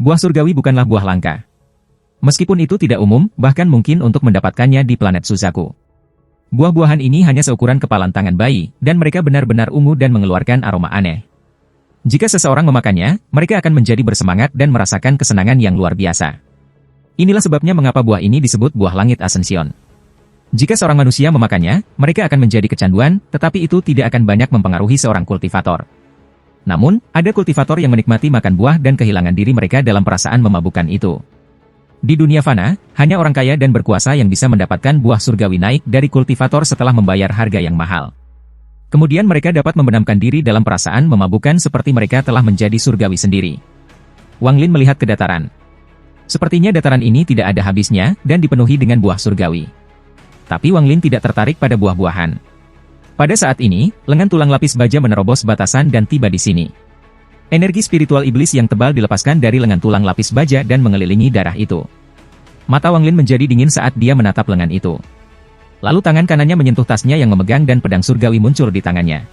Buah surgawi bukanlah buah langka. Meskipun itu tidak umum, bahkan mungkin untuk mendapatkannya di planet Suzaku. Buah-buahan ini hanya seukuran kepalan tangan bayi, dan mereka benar-benar ungu dan mengeluarkan aroma aneh. Jika seseorang memakannya, mereka akan menjadi bersemangat dan merasakan kesenangan yang luar biasa. Inilah sebabnya mengapa buah ini disebut buah langit Ascension. Jika seorang manusia memakannya, mereka akan menjadi kecanduan, tetapi itu tidak akan banyak mempengaruhi seorang kultivator. Namun, ada kultivator yang menikmati makan buah dan kehilangan diri mereka dalam perasaan memabukkan itu. Di dunia fana, hanya orang kaya dan berkuasa yang bisa mendapatkan buah surgawi naik dari kultivator setelah membayar harga yang mahal. Kemudian mereka dapat membenamkan diri dalam perasaan memabukkan seperti mereka telah menjadi surgawi sendiri. Wang Lin melihat ke dataran. Sepertinya dataran ini tidak ada habisnya dan dipenuhi dengan buah surgawi. Tapi Wang Lin tidak tertarik pada buah-buahan. Pada saat ini, lengan tulang lapis baja menerobos batasan dan tiba di sini. Energi spiritual iblis yang tebal dilepaskan dari lengan tulang lapis baja dan mengelilingi darah itu. Mata Wang Lin menjadi dingin saat dia menatap lengan itu. Lalu tangan kanannya menyentuh tasnya yang memegang dan pedang surgawi muncul di tangannya.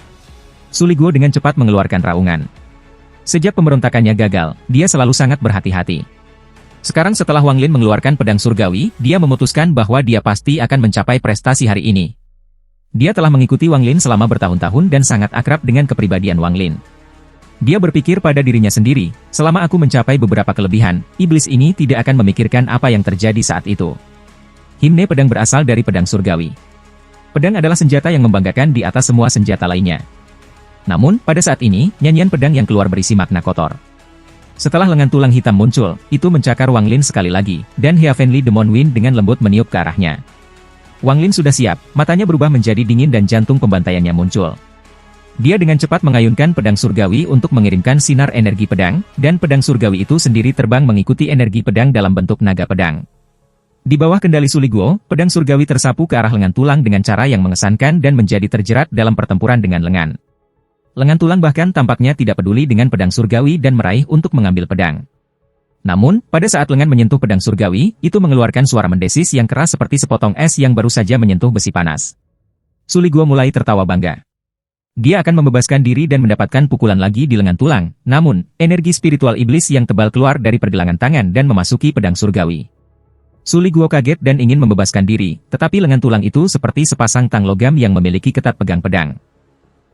Su Liguo dengan cepat mengeluarkan raungan. Sejak pemberontakannya gagal, dia selalu sangat berhati-hati. Sekarang setelah Wang Lin mengeluarkan pedang surgawi, dia memutuskan bahwa dia pasti akan mencapai prestasi hari ini. Dia telah mengikuti Wang Lin selama bertahun-tahun dan sangat akrab dengan kepribadian Wang Lin. Dia berpikir pada dirinya sendiri, selama aku mencapai beberapa kelebihan, iblis ini tidak akan memikirkan apa yang terjadi saat itu. Himne pedang berasal dari pedang surgawi. Pedang adalah senjata yang membanggakan di atas semua senjata lainnya. Namun, pada saat ini, nyanyian pedang yang keluar berisi makna kotor. Setelah lengan tulang hitam muncul, itu mencakar Wang Lin sekali lagi, dan Heavenly Demon Wind dengan lembut meniup ke arahnya. Wang Lin sudah siap, matanya berubah menjadi dingin dan jantung pembantaiannya muncul. Dia dengan cepat mengayunkan pedang surgawi untuk mengirimkan sinar energi pedang, dan pedang surgawi itu sendiri terbang mengikuti energi pedang dalam bentuk naga pedang. Di bawah kendali Su Liguo, pedang surgawi tersapu ke arah lengan tulang dengan cara yang mengesankan dan menjadi terjerat dalam pertempuran dengan lengan. Lengan tulang bahkan tampaknya tidak peduli dengan pedang surgawi dan meraih untuk mengambil pedang. Namun, pada saat lengan menyentuh pedang surgawi, itu mengeluarkan suara mendesis yang keras seperti sepotong es yang baru saja menyentuh besi panas. Su Liguo mulai tertawa bangga. Dia akan membebaskan diri dan mendapatkan pukulan lagi di lengan tulang, namun, energi spiritual iblis yang tebal keluar dari pergelangan tangan dan memasuki pedang surgawi. Su Liguo kaget dan ingin membebaskan diri, tetapi lengan tulang itu seperti sepasang tang logam yang memiliki ketat pegang pedang.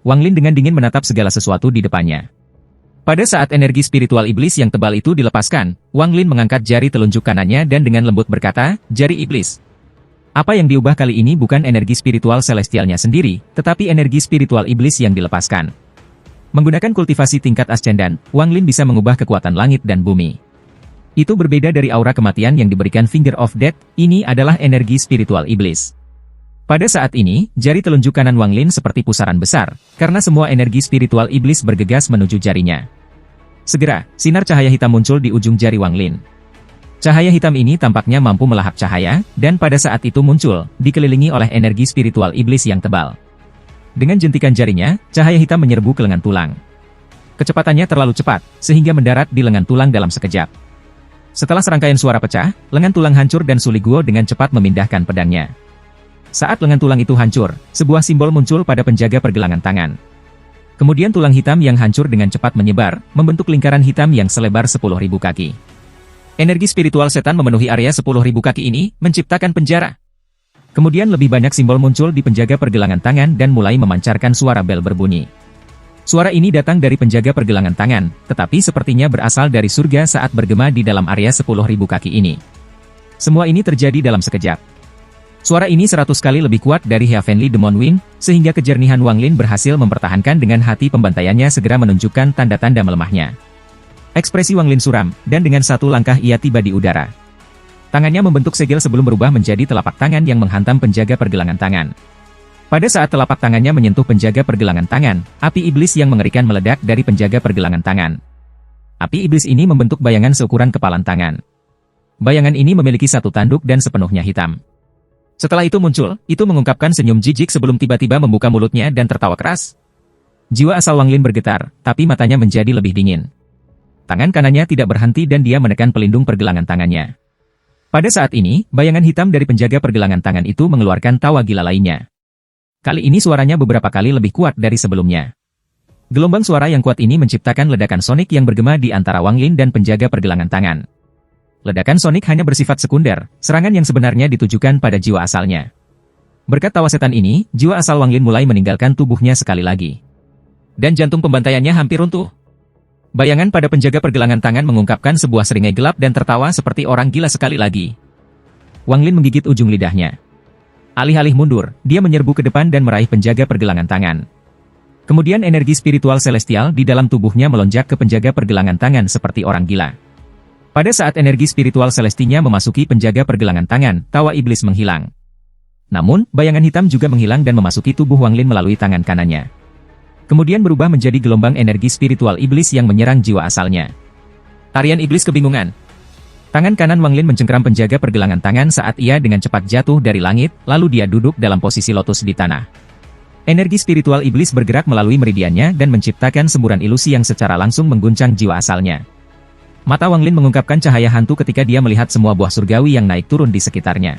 Wang Lin dengan dingin menatap segala sesuatu di depannya. Pada saat energi spiritual iblis yang tebal itu dilepaskan, Wang Lin mengangkat jari telunjuk kanannya dan dengan lembut berkata, "Jari iblis." Apa yang diubah kali ini bukan energi spiritual celestialnya sendiri, tetapi energi spiritual iblis yang dilepaskan. Menggunakan kultivasi tingkat ascendan, Wang Lin bisa mengubah kekuatan langit dan bumi. Itu berbeda dari aura kematian yang diberikan Finger of Death, ini adalah energi spiritual iblis. Pada saat ini, jari telunjuk kanan Wang Lin seperti pusaran besar, karena semua energi spiritual iblis bergegas menuju jarinya. Segera, sinar cahaya hitam muncul di ujung jari Wang Lin. Cahaya hitam ini tampaknya mampu melahap cahaya, dan pada saat itu muncul, dikelilingi oleh energi spiritual iblis yang tebal. Dengan jentikan jarinya, cahaya hitam menyerbu ke lengan tulang. Kecepatannya terlalu cepat, sehingga mendarat di lengan tulang dalam sekejap. Setelah serangkaian suara pecah, lengan tulang hancur dan Su Liguo dengan cepat memindahkan pedangnya. Saat lengan tulang itu hancur, sebuah simbol muncul pada penjaga pergelangan tangan. Kemudian tulang hitam yang hancur dengan cepat menyebar, membentuk lingkaran hitam yang selebar 10.000 kaki. Energi spiritual setan memenuhi area 10.000 kaki ini, menciptakan penjara. Kemudian lebih banyak simbol muncul di penjaga pergelangan tangan dan mulai memancarkan suara bel berbunyi. Suara ini datang dari penjaga pergelangan tangan, tetapi sepertinya berasal dari surga saat bergema di dalam area 10.000 kaki ini. Semua ini terjadi dalam sekejap. Suara ini 100 kali lebih kuat dari Heavenly Demon Wind, sehingga kejernihan Wang Lin berhasil mempertahankan dengan hati pembantaiannya segera menunjukkan tanda-tanda melemahnya. Ekspresi Wang Lin suram, dan dengan satu langkah ia tiba di udara. Tangannya membentuk segel sebelum berubah menjadi telapak tangan yang menghantam penjaga pergelangan tangan. Pada saat telapak tangannya menyentuh penjaga pergelangan tangan, api iblis yang mengerikan meledak dari penjaga pergelangan tangan. Api iblis ini membentuk bayangan seukuran kepalan tangan. Bayangan ini memiliki satu tanduk dan sepenuhnya hitam. Setelah itu muncul, itu mengungkapkan senyum jijik sebelum tiba-tiba membuka mulutnya dan tertawa keras. Jiwa asal Wang Lin bergetar, tapi matanya menjadi lebih dingin. Tangan kanannya tidak berhenti dan dia menekan pelindung pergelangan tangannya. Pada saat ini, bayangan hitam dari penjaga pergelangan tangan itu mengeluarkan tawa gila lainnya. Kali ini suaranya beberapa kali lebih kuat dari sebelumnya. Gelombang suara yang kuat ini menciptakan ledakan sonik yang bergema di antara Wang Lin dan penjaga pergelangan tangan. Ledakan sonik hanya bersifat sekunder, serangan yang sebenarnya ditujukan pada jiwa asalnya. Berkat tawa setan ini, jiwa asal Wang Lin mulai meninggalkan tubuhnya sekali lagi. Dan jantung pembantaiannya hampir runtuh. Bayangan pada penjaga pergelangan tangan mengungkapkan sebuah seringai gelap dan tertawa seperti orang gila sekali lagi. Wang Lin menggigit ujung lidahnya. Alih-alih mundur, dia menyerbu ke depan dan meraih penjaga pergelangan tangan. Kemudian energi spiritual celestial di dalam tubuhnya melonjak ke penjaga pergelangan tangan seperti orang gila. Pada saat energi spiritual celestinya memasuki penjaga pergelangan tangan, tawa iblis menghilang. Namun, bayangan hitam juga menghilang dan memasuki tubuh Wang Lin melalui tangan kanannya. Kemudian berubah menjadi gelombang energi spiritual iblis yang menyerang jiwa asalnya. Tarian iblis kebingungan. Tangan kanan Wang Lin mencengkram penjaga pergelangan tangan saat ia dengan cepat jatuh dari langit, lalu dia duduk dalam posisi lotus di tanah. Energi spiritual iblis bergerak melalui meridiannya dan menciptakan semburan ilusi yang secara langsung mengguncang jiwa asalnya. Mata Wang Lin mengungkapkan cahaya hantu ketika dia melihat semua buah surgawi yang naik turun di sekitarnya.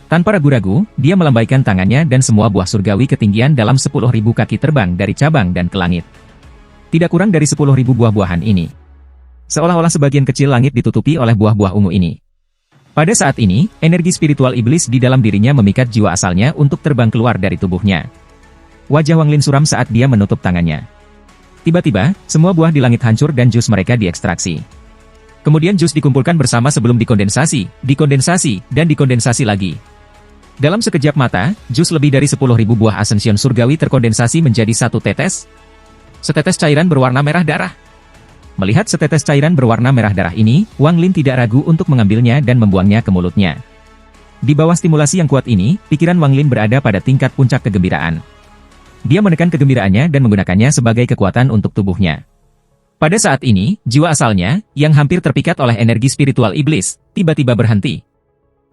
Tanpa ragu-ragu, dia melambaikan tangannya dan semua buah surgawi ketinggian dalam 10.000 kaki terbang dari cabang dan ke langit. Tidak kurang dari 10.000 buah-buahan ini. Seolah-olah sebagian kecil langit ditutupi oleh buah-buah ungu ini. Pada saat ini, energi spiritual iblis di dalam dirinya memikat jiwa asalnya untuk terbang keluar dari tubuhnya. Wajah Wang Lin suram saat dia menutup tangannya. Tiba-tiba, semua buah di langit hancur dan jus mereka diekstraksi. Kemudian jus dikumpulkan bersama sebelum dikondensasi, dan dikondensasi lagi. Dalam sekejap mata, jus lebih dari 10.000 buah Ascension surgawi terkondensasi menjadi satu tetes. Setetes cairan berwarna merah darah. Melihat setetes cairan berwarna merah darah ini, Wang Lin tidak ragu untuk mengambilnya dan membuangnya ke mulutnya. Di bawah stimulasi yang kuat ini, pikiran Wang Lin berada pada tingkat puncak kegembiraan. Dia menekan kegembiraannya dan menggunakannya sebagai kekuatan untuk tubuhnya. Pada saat ini, jiwa asalnya, yang hampir terpikat oleh energi spiritual iblis, tiba-tiba berhenti.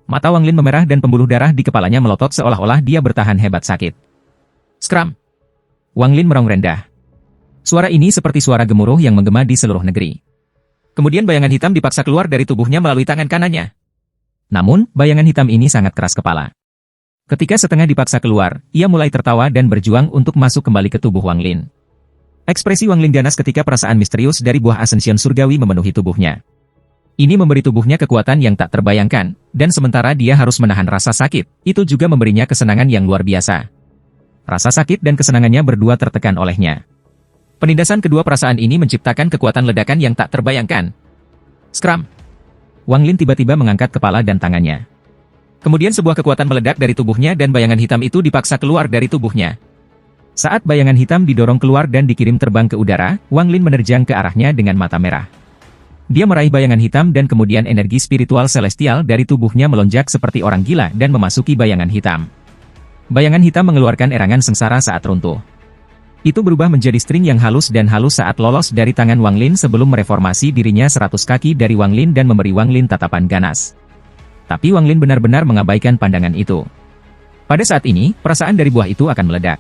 Mata Wang Lin memerah dan pembuluh darah di kepalanya melotot seolah-olah dia bertahan hebat sakit. Skram! Wang Lin merong rendah. Suara ini seperti suara gemuruh yang menggema di seluruh negeri. Kemudian bayangan hitam dipaksa keluar dari tubuhnya melalui tangan kanannya. Namun, bayangan hitam ini sangat keras kepala. Ketika setengah dipaksa keluar, ia mulai tertawa dan berjuang untuk masuk kembali ke tubuh Wang Lin. Ekspresi Wang Lin ganas ketika perasaan misterius dari buah Ascension surgawi memenuhi tubuhnya. Ini memberi tubuhnya kekuatan yang tak terbayangkan, dan sementara dia harus menahan rasa sakit, itu juga memberinya kesenangan yang luar biasa. Rasa sakit dan kesenangannya berdua tertekan olehnya. Penindasan kedua perasaan ini menciptakan kekuatan ledakan yang tak terbayangkan. Skram! Wang Lin tiba-tiba mengangkat kepala dan tangannya. Kemudian sebuah kekuatan meledak dari tubuhnya dan bayangan hitam itu dipaksa keluar dari tubuhnya. Saat bayangan hitam didorong keluar dan dikirim terbang ke udara, Wang Lin menerjang ke arahnya dengan mata merah. Dia meraih bayangan hitam dan kemudian energi spiritual celestial dari tubuhnya melonjak seperti orang gila dan memasuki bayangan hitam. Bayangan hitam mengeluarkan erangan sengsara saat runtuh. Itu berubah menjadi string yang halus dan halus saat lolos dari tangan Wang Lin sebelum mereformasi dirinya 100 kaki dari Wang Lin dan memberi Wang Lin tatapan ganas. Tapi Wang Lin benar-benar mengabaikan pandangan itu. Pada saat ini, perasaan dari buah itu akan meledak.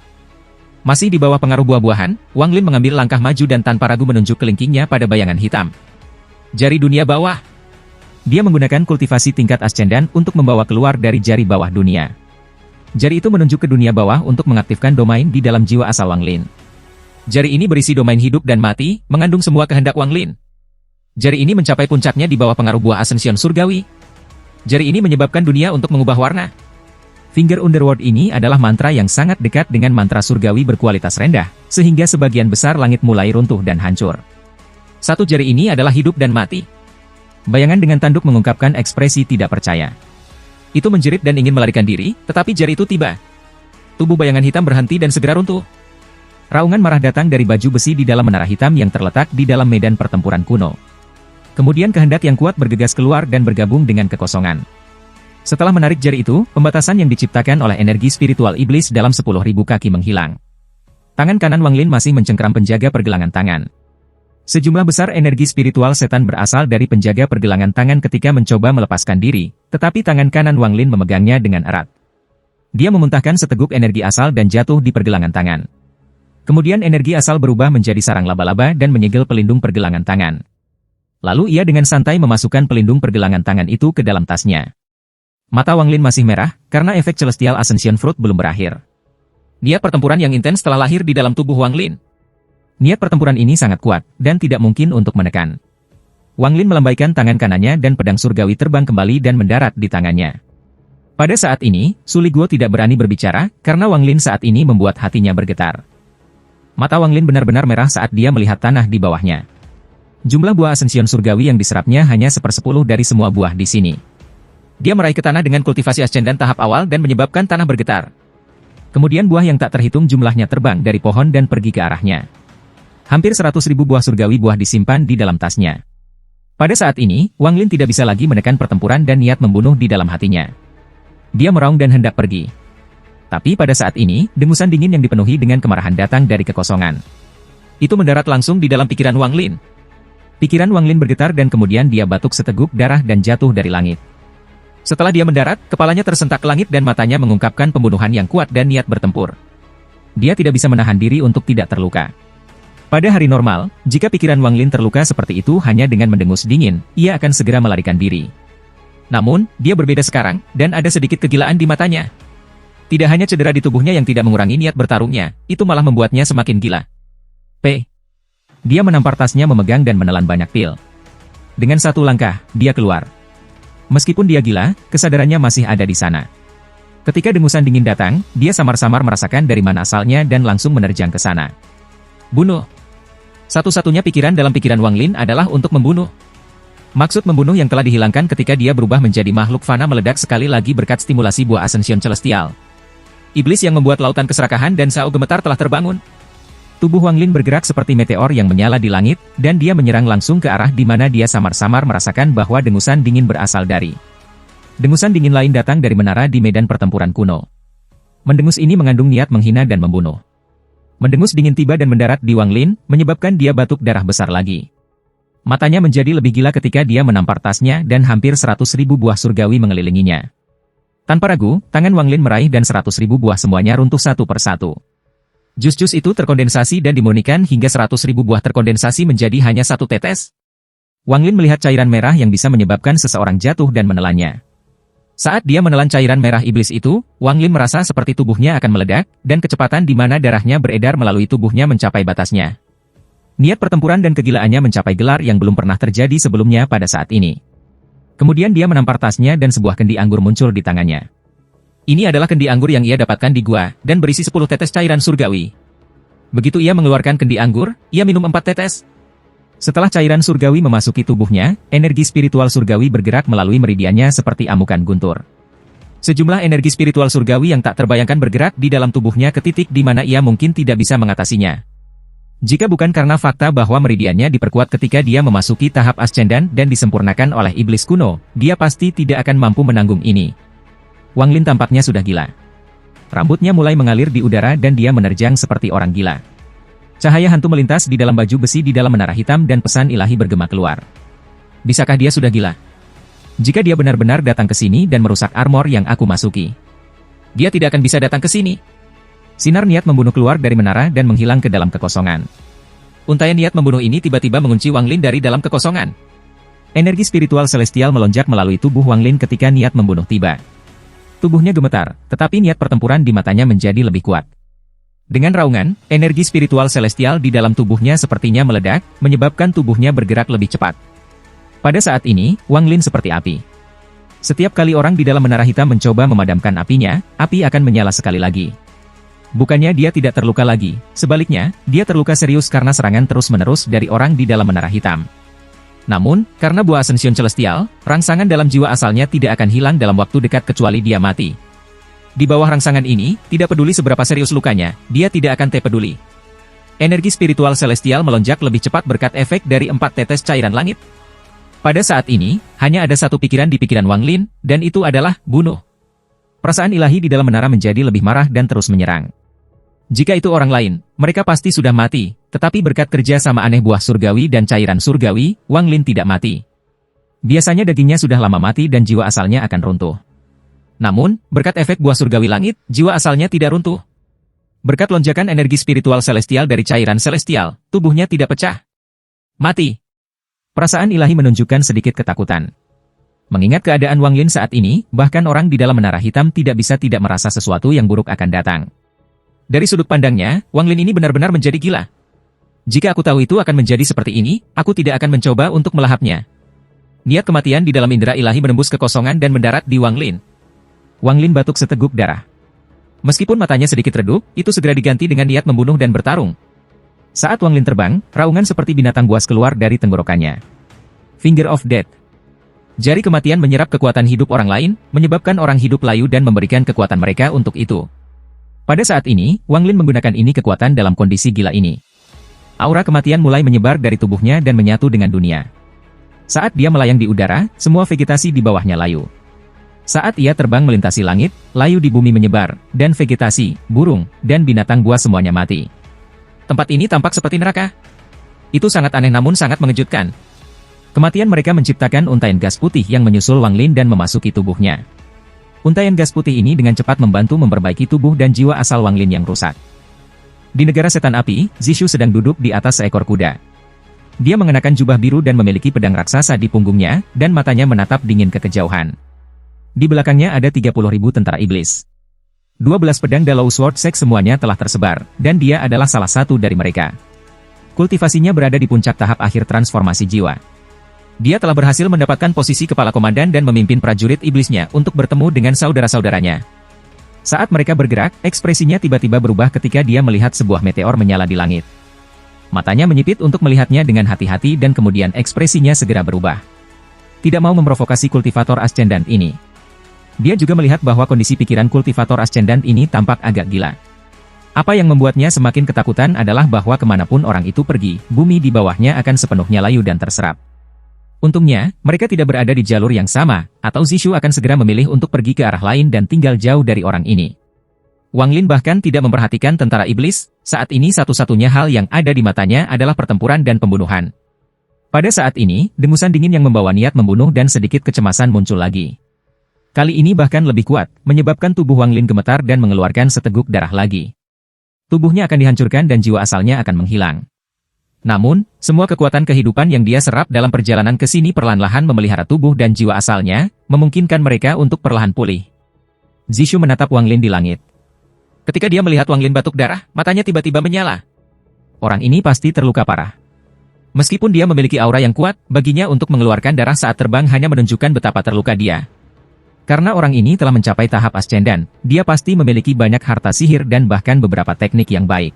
Masih di bawah pengaruh buah-buahan, Wang Lin mengambil langkah maju dan tanpa ragu menunjuk kelingkingnya pada bayangan hitam. Jari dunia bawah. Dia menggunakan kultivasi tingkat ascendan untuk membawa keluar dari jari bawah dunia. Jari itu menunjuk ke dunia bawah untuk mengaktifkan domain di dalam jiwa asal Wang Lin. Jari ini berisi domain hidup dan mati, mengandung semua kehendak Wang Lin. Jari ini mencapai puncaknya di bawah pengaruh buah Ascension surgawi. Jari ini menyebabkan dunia untuk mengubah warna. Finger Underworld ini adalah mantra yang sangat dekat dengan mantra surgawi berkualitas rendah, sehingga sebagian besar langit mulai runtuh dan hancur. Satu jari ini adalah hidup dan mati. Bayangan dengan tanduk mengungkapkan ekspresi tidak percaya. Itu menjerit dan ingin melarikan diri, tetapi jari itu tiba. Tubuh bayangan hitam berhenti dan segera runtuh. Raungan marah datang dari baju besi di dalam menara hitam yang terletak di dalam medan pertempuran kuno. Kemudian kehendak yang kuat bergegas keluar dan bergabung dengan kekosongan. Setelah menarik jari itu, pembatasan yang diciptakan oleh energi spiritual iblis dalam 10.000 kaki menghilang. Tangan kanan Wang Lin masih mencengkram penjaga pergelangan tangan. Sejumlah besar energi spiritual setan berasal dari penjaga pergelangan tangan ketika mencoba melepaskan diri, tetapi tangan kanan Wang Lin memegangnya dengan erat. Dia memuntahkan seteguk energi asal dan jatuh di pergelangan tangan. Kemudian energi asal berubah menjadi sarang laba-laba dan menyegel pelindung pergelangan tangan. Lalu ia dengan santai memasukkan pelindung pergelangan tangan itu ke dalam tasnya. Mata Wang Lin masih merah, karena efek Celestial Ascension Fruit belum berakhir. Dia pertempuran yang intens telah lahir di dalam tubuh Wang Lin. Niat pertempuran ini sangat kuat, dan tidak mungkin untuk menekan. Wang Lin melambaikan tangan kanannya dan pedang surgawi terbang kembali dan mendarat di tangannya. Pada saat ini, Su Liguo tidak berani berbicara, karena Wang Lin saat ini membuat hatinya bergetar. Mata Wang Lin benar-benar merah saat dia melihat tanah di bawahnya. Jumlah buah asension surgawi yang diserapnya hanya 1/10 dari semua buah di sini. Dia meraih ke tanah dengan kultivasi ascendan tahap awal dan menyebabkan tanah bergetar. Kemudian buah yang tak terhitung jumlahnya terbang dari pohon dan pergi ke arahnya. Hampir 100.000 buah surgawi buah disimpan di dalam tasnya. Pada saat ini, Wang Lin tidak bisa lagi menekan pertempuran dan niat membunuh di dalam hatinya. Dia meraung dan hendak pergi. Tapi pada saat ini, dengusan dingin yang dipenuhi dengan kemarahan datang dari kekosongan. Itu mendarat langsung di dalam pikiran Wang Lin. Pikiran Wang Lin bergetar dan kemudian dia batuk seteguk darah dan jatuh dari langit. Setelah dia mendarat, kepalanya tersentak ke langit dan matanya mengungkapkan pembunuhan yang kuat dan niat bertempur. Dia tidak bisa menahan diri untuk tidak terluka. Pada hari normal, jika pikiran Wang Lin terluka seperti itu hanya dengan mendengus dingin, ia akan segera melarikan diri. Namun, dia berbeda sekarang, dan ada sedikit kegilaan di matanya. Tidak hanya cedera di tubuhnya yang tidak mengurangi niat bertarungnya, itu malah membuatnya semakin gila. Dia menampar tasnya memegang dan menelan banyak pil. Dengan satu langkah, dia keluar. Meskipun dia gila, kesadarannya masih ada di sana. Ketika dengusan dingin datang, dia samar-samar merasakan dari mana asalnya dan langsung menerjang ke sana. Bunuh. Satu-satunya pikiran dalam pikiran Wang Lin adalah untuk membunuh. Maksud membunuh yang telah dihilangkan ketika dia berubah menjadi makhluk fana meledak sekali lagi berkat stimulasi buah Ascension Celestial. Iblis yang membuat lautan keserakahan dan Sao gemetar telah terbangun. Tubuh Wang Lin bergerak seperti meteor yang menyala di langit, dan dia menyerang langsung ke arah di mana dia samar-samar merasakan bahwa dengusan dingin berasal dari. Dengusan dingin lain datang dari menara di medan pertempuran kuno. Mendengus ini mengandung niat menghina dan membunuh. Mendengus dingin tiba dan mendarat di Wang Lin, menyebabkan dia batuk darah besar lagi. Matanya menjadi lebih gila ketika dia menampar tasnya dan hampir 100.000 buah surgawi mengelilinginya. Tanpa ragu, tangan Wang Lin meraih dan 100.000 buah semuanya runtuh satu persatu. Jus-jus itu terkondensasi dan dimurnikan hingga 100.000 buah terkondensasi menjadi hanya satu tetes. Wang Lin melihat cairan merah yang bisa menyebabkan seseorang jatuh dan menelannya. Saat dia menelan cairan merah iblis itu, Wang Lin merasa seperti tubuhnya akan meledak, dan kecepatan di mana darahnya beredar melalui tubuhnya mencapai batasnya. Niat pertempuran dan kegilaannya mencapai gelar yang belum pernah terjadi sebelumnya pada saat ini. Kemudian dia menampar tasnya dan sebuah kendi anggur muncul di tangannya. Ini adalah kendi anggur yang ia dapatkan di gua, dan berisi 10 tetes cairan surgawi. Begitu ia mengeluarkan kendi anggur, ia minum 4 tetes. Setelah cairan surgawi memasuki tubuhnya, energi spiritual surgawi bergerak melalui meridiannya seperti amukan guntur. Sejumlah energi spiritual surgawi yang tak terbayangkan bergerak di dalam tubuhnya ke titik di mana ia mungkin tidak bisa mengatasinya. Jika bukan karena fakta bahwa meridiannya diperkuat ketika dia memasuki tahap ascendan dan disempurnakan oleh iblis kuno, dia pasti tidak akan mampu menanggung ini. Wang Lin tampaknya sudah gila. Rambutnya mulai mengalir di udara dan dia menerjang seperti orang gila. Cahaya hantu melintas di dalam baju besi di dalam menara hitam dan pesan ilahi bergema keluar. Bisakah dia sudah gila? Jika dia benar-benar datang ke sini dan merusak armor yang aku masuki, dia tidak akan bisa datang ke sini. Sinar niat membunuh keluar dari menara dan menghilang ke dalam kekosongan. Untaian niat membunuh ini tiba-tiba mengunci Wang Lin dari dalam kekosongan. Energi spiritual celestial melonjak melalui tubuh Wang Lin ketika niat membunuh tiba. Tubuhnya gemetar, tetapi niat pertempuran di matanya menjadi lebih kuat. Dengan raungan, energi spiritual celestial di dalam tubuhnya sepertinya meledak, menyebabkan tubuhnya bergerak lebih cepat. Pada saat ini, Wang Lin seperti api. Setiap kali orang di dalam menara hitam mencoba memadamkan apinya, api akan menyala sekali lagi. Bukannya dia tidak terluka lagi, sebaliknya, dia terluka serius karena serangan terus-menerus dari orang di dalam menara hitam. Namun, karena buah Ascension Celestial, rangsangan dalam jiwa asalnya tidak akan hilang dalam waktu dekat kecuali dia mati. Di bawah rangsangan ini, tidak peduli seberapa serius lukanya, dia tidak akan peduli. Energi spiritual celestial melonjak lebih cepat berkat efek dari 4 tetes cairan langit. Pada saat ini, hanya ada satu pikiran di pikiran Wang Lin, dan itu adalah bunuh. Perasaan ilahi di dalam menara menjadi lebih marah dan terus menyerang. Jika itu orang lain, mereka pasti sudah mati, tetapi berkat kerja sama aneh buah surgawi dan cairan surgawi, Wang Lin tidak mati. Biasanya dagingnya sudah lama mati dan jiwa asalnya akan runtuh. Namun, berkat efek buah surgawi langit, jiwa asalnya tidak runtuh. Berkat lonjakan energi spiritual celestial dari cairan celestial, tubuhnya tidak pecah. Mati. Perasaan ilahi menunjukkan sedikit ketakutan. Mengingat keadaan Wang Lin saat ini, bahkan orang di dalam menara hitam tidak bisa tidak merasa sesuatu yang buruk akan datang. Dari sudut pandangnya, Wang Lin ini benar-benar menjadi gila. Jika aku tahu itu akan menjadi seperti ini, aku tidak akan mencoba untuk melahapnya. Niat kematian di dalam indera ilahi menembus kekosongan dan mendarat di Wang Lin. Wang Lin batuk seteguk darah. Meskipun matanya sedikit redup, itu segera diganti dengan niat membunuh dan bertarung. Saat Wang Lin terbang, raungan seperti binatang buas keluar dari tenggorokannya. Finger of Death. Jari kematian menyerap kekuatan hidup orang lain, menyebabkan orang hidup layu dan memberikan kekuatan mereka untuk itu. Pada saat ini, Wang Lin menggunakan ini kekuatan dalam kondisi gila ini. Aura kematian mulai menyebar dari tubuhnya dan menyatu dengan dunia. Saat dia melayang di udara, semua vegetasi di bawahnya layu. Saat ia terbang melintasi langit, layu di bumi menyebar, dan vegetasi, burung, dan binatang buas semuanya mati. Tempat ini tampak seperti neraka. Itu sangat aneh namun sangat mengejutkan. Kematian mereka menciptakan untaian gas putih yang menyusul Wang Lin dan memasuki tubuhnya. Untaian gas putih ini dengan cepat membantu memperbaiki tubuh dan jiwa asal Wang Lin yang rusak. Di negara setan api, Zishu sedang duduk di atas seekor kuda. Dia mengenakan jubah biru dan memiliki pedang raksasa di punggungnya, dan matanya menatap dingin ke kejauhan. Di belakangnya ada 30.000 tentara iblis. 12 pedang Dalau Sword Sek semuanya telah tersebar, dan dia adalah salah satu dari mereka. Kultivasinya berada di puncak tahap akhir transformasi jiwa. Dia telah berhasil mendapatkan posisi kepala komandan dan memimpin prajurit iblisnya untuk bertemu dengan saudara-saudaranya. Saat mereka bergerak, ekspresinya tiba-tiba berubah ketika dia melihat sebuah meteor menyala di langit. Matanya menyipit untuk melihatnya dengan hati-hati dan kemudian ekspresinya segera berubah. Tidak mau memprovokasi kultivator ascendant ini. Dia juga melihat bahwa kondisi pikiran kultivator ascendant ini tampak agak gila. Apa yang membuatnya semakin ketakutan adalah bahwa kemanapun orang itu pergi, bumi di bawahnya akan sepenuhnya layu dan terserap. Untungnya, mereka tidak berada di jalur yang sama, atau Zishu akan segera memilih untuk pergi ke arah lain dan tinggal jauh dari orang ini. Wang Lin bahkan tidak memperhatikan tentara iblis, saat ini satu-satunya hal yang ada di matanya adalah pertempuran dan pembunuhan. Pada saat ini, dengusan dingin yang membawa niat membunuh dan sedikit kecemasan muncul lagi. Kali ini bahkan lebih kuat, menyebabkan tubuh Wang Lin gemetar dan mengeluarkan seteguk darah lagi. Tubuhnya akan dihancurkan dan jiwa asalnya akan menghilang. Namun, semua kekuatan kehidupan yang dia serap dalam perjalanan ke sini perlahan-lahan memelihara tubuh dan jiwa asalnya, memungkinkan mereka untuk perlahan pulih. Zishu menatap Wang Lin di langit. Ketika dia melihat Wang Lin batuk darah, matanya tiba-tiba menyala. Orang ini pasti terluka parah. Meskipun dia memiliki aura yang kuat, baginya untuk mengeluarkan darah saat terbang hanya menunjukkan betapa terluka dia. Karena orang ini telah mencapai tahap ascendan, dia pasti memiliki banyak harta sihir dan bahkan beberapa teknik yang baik.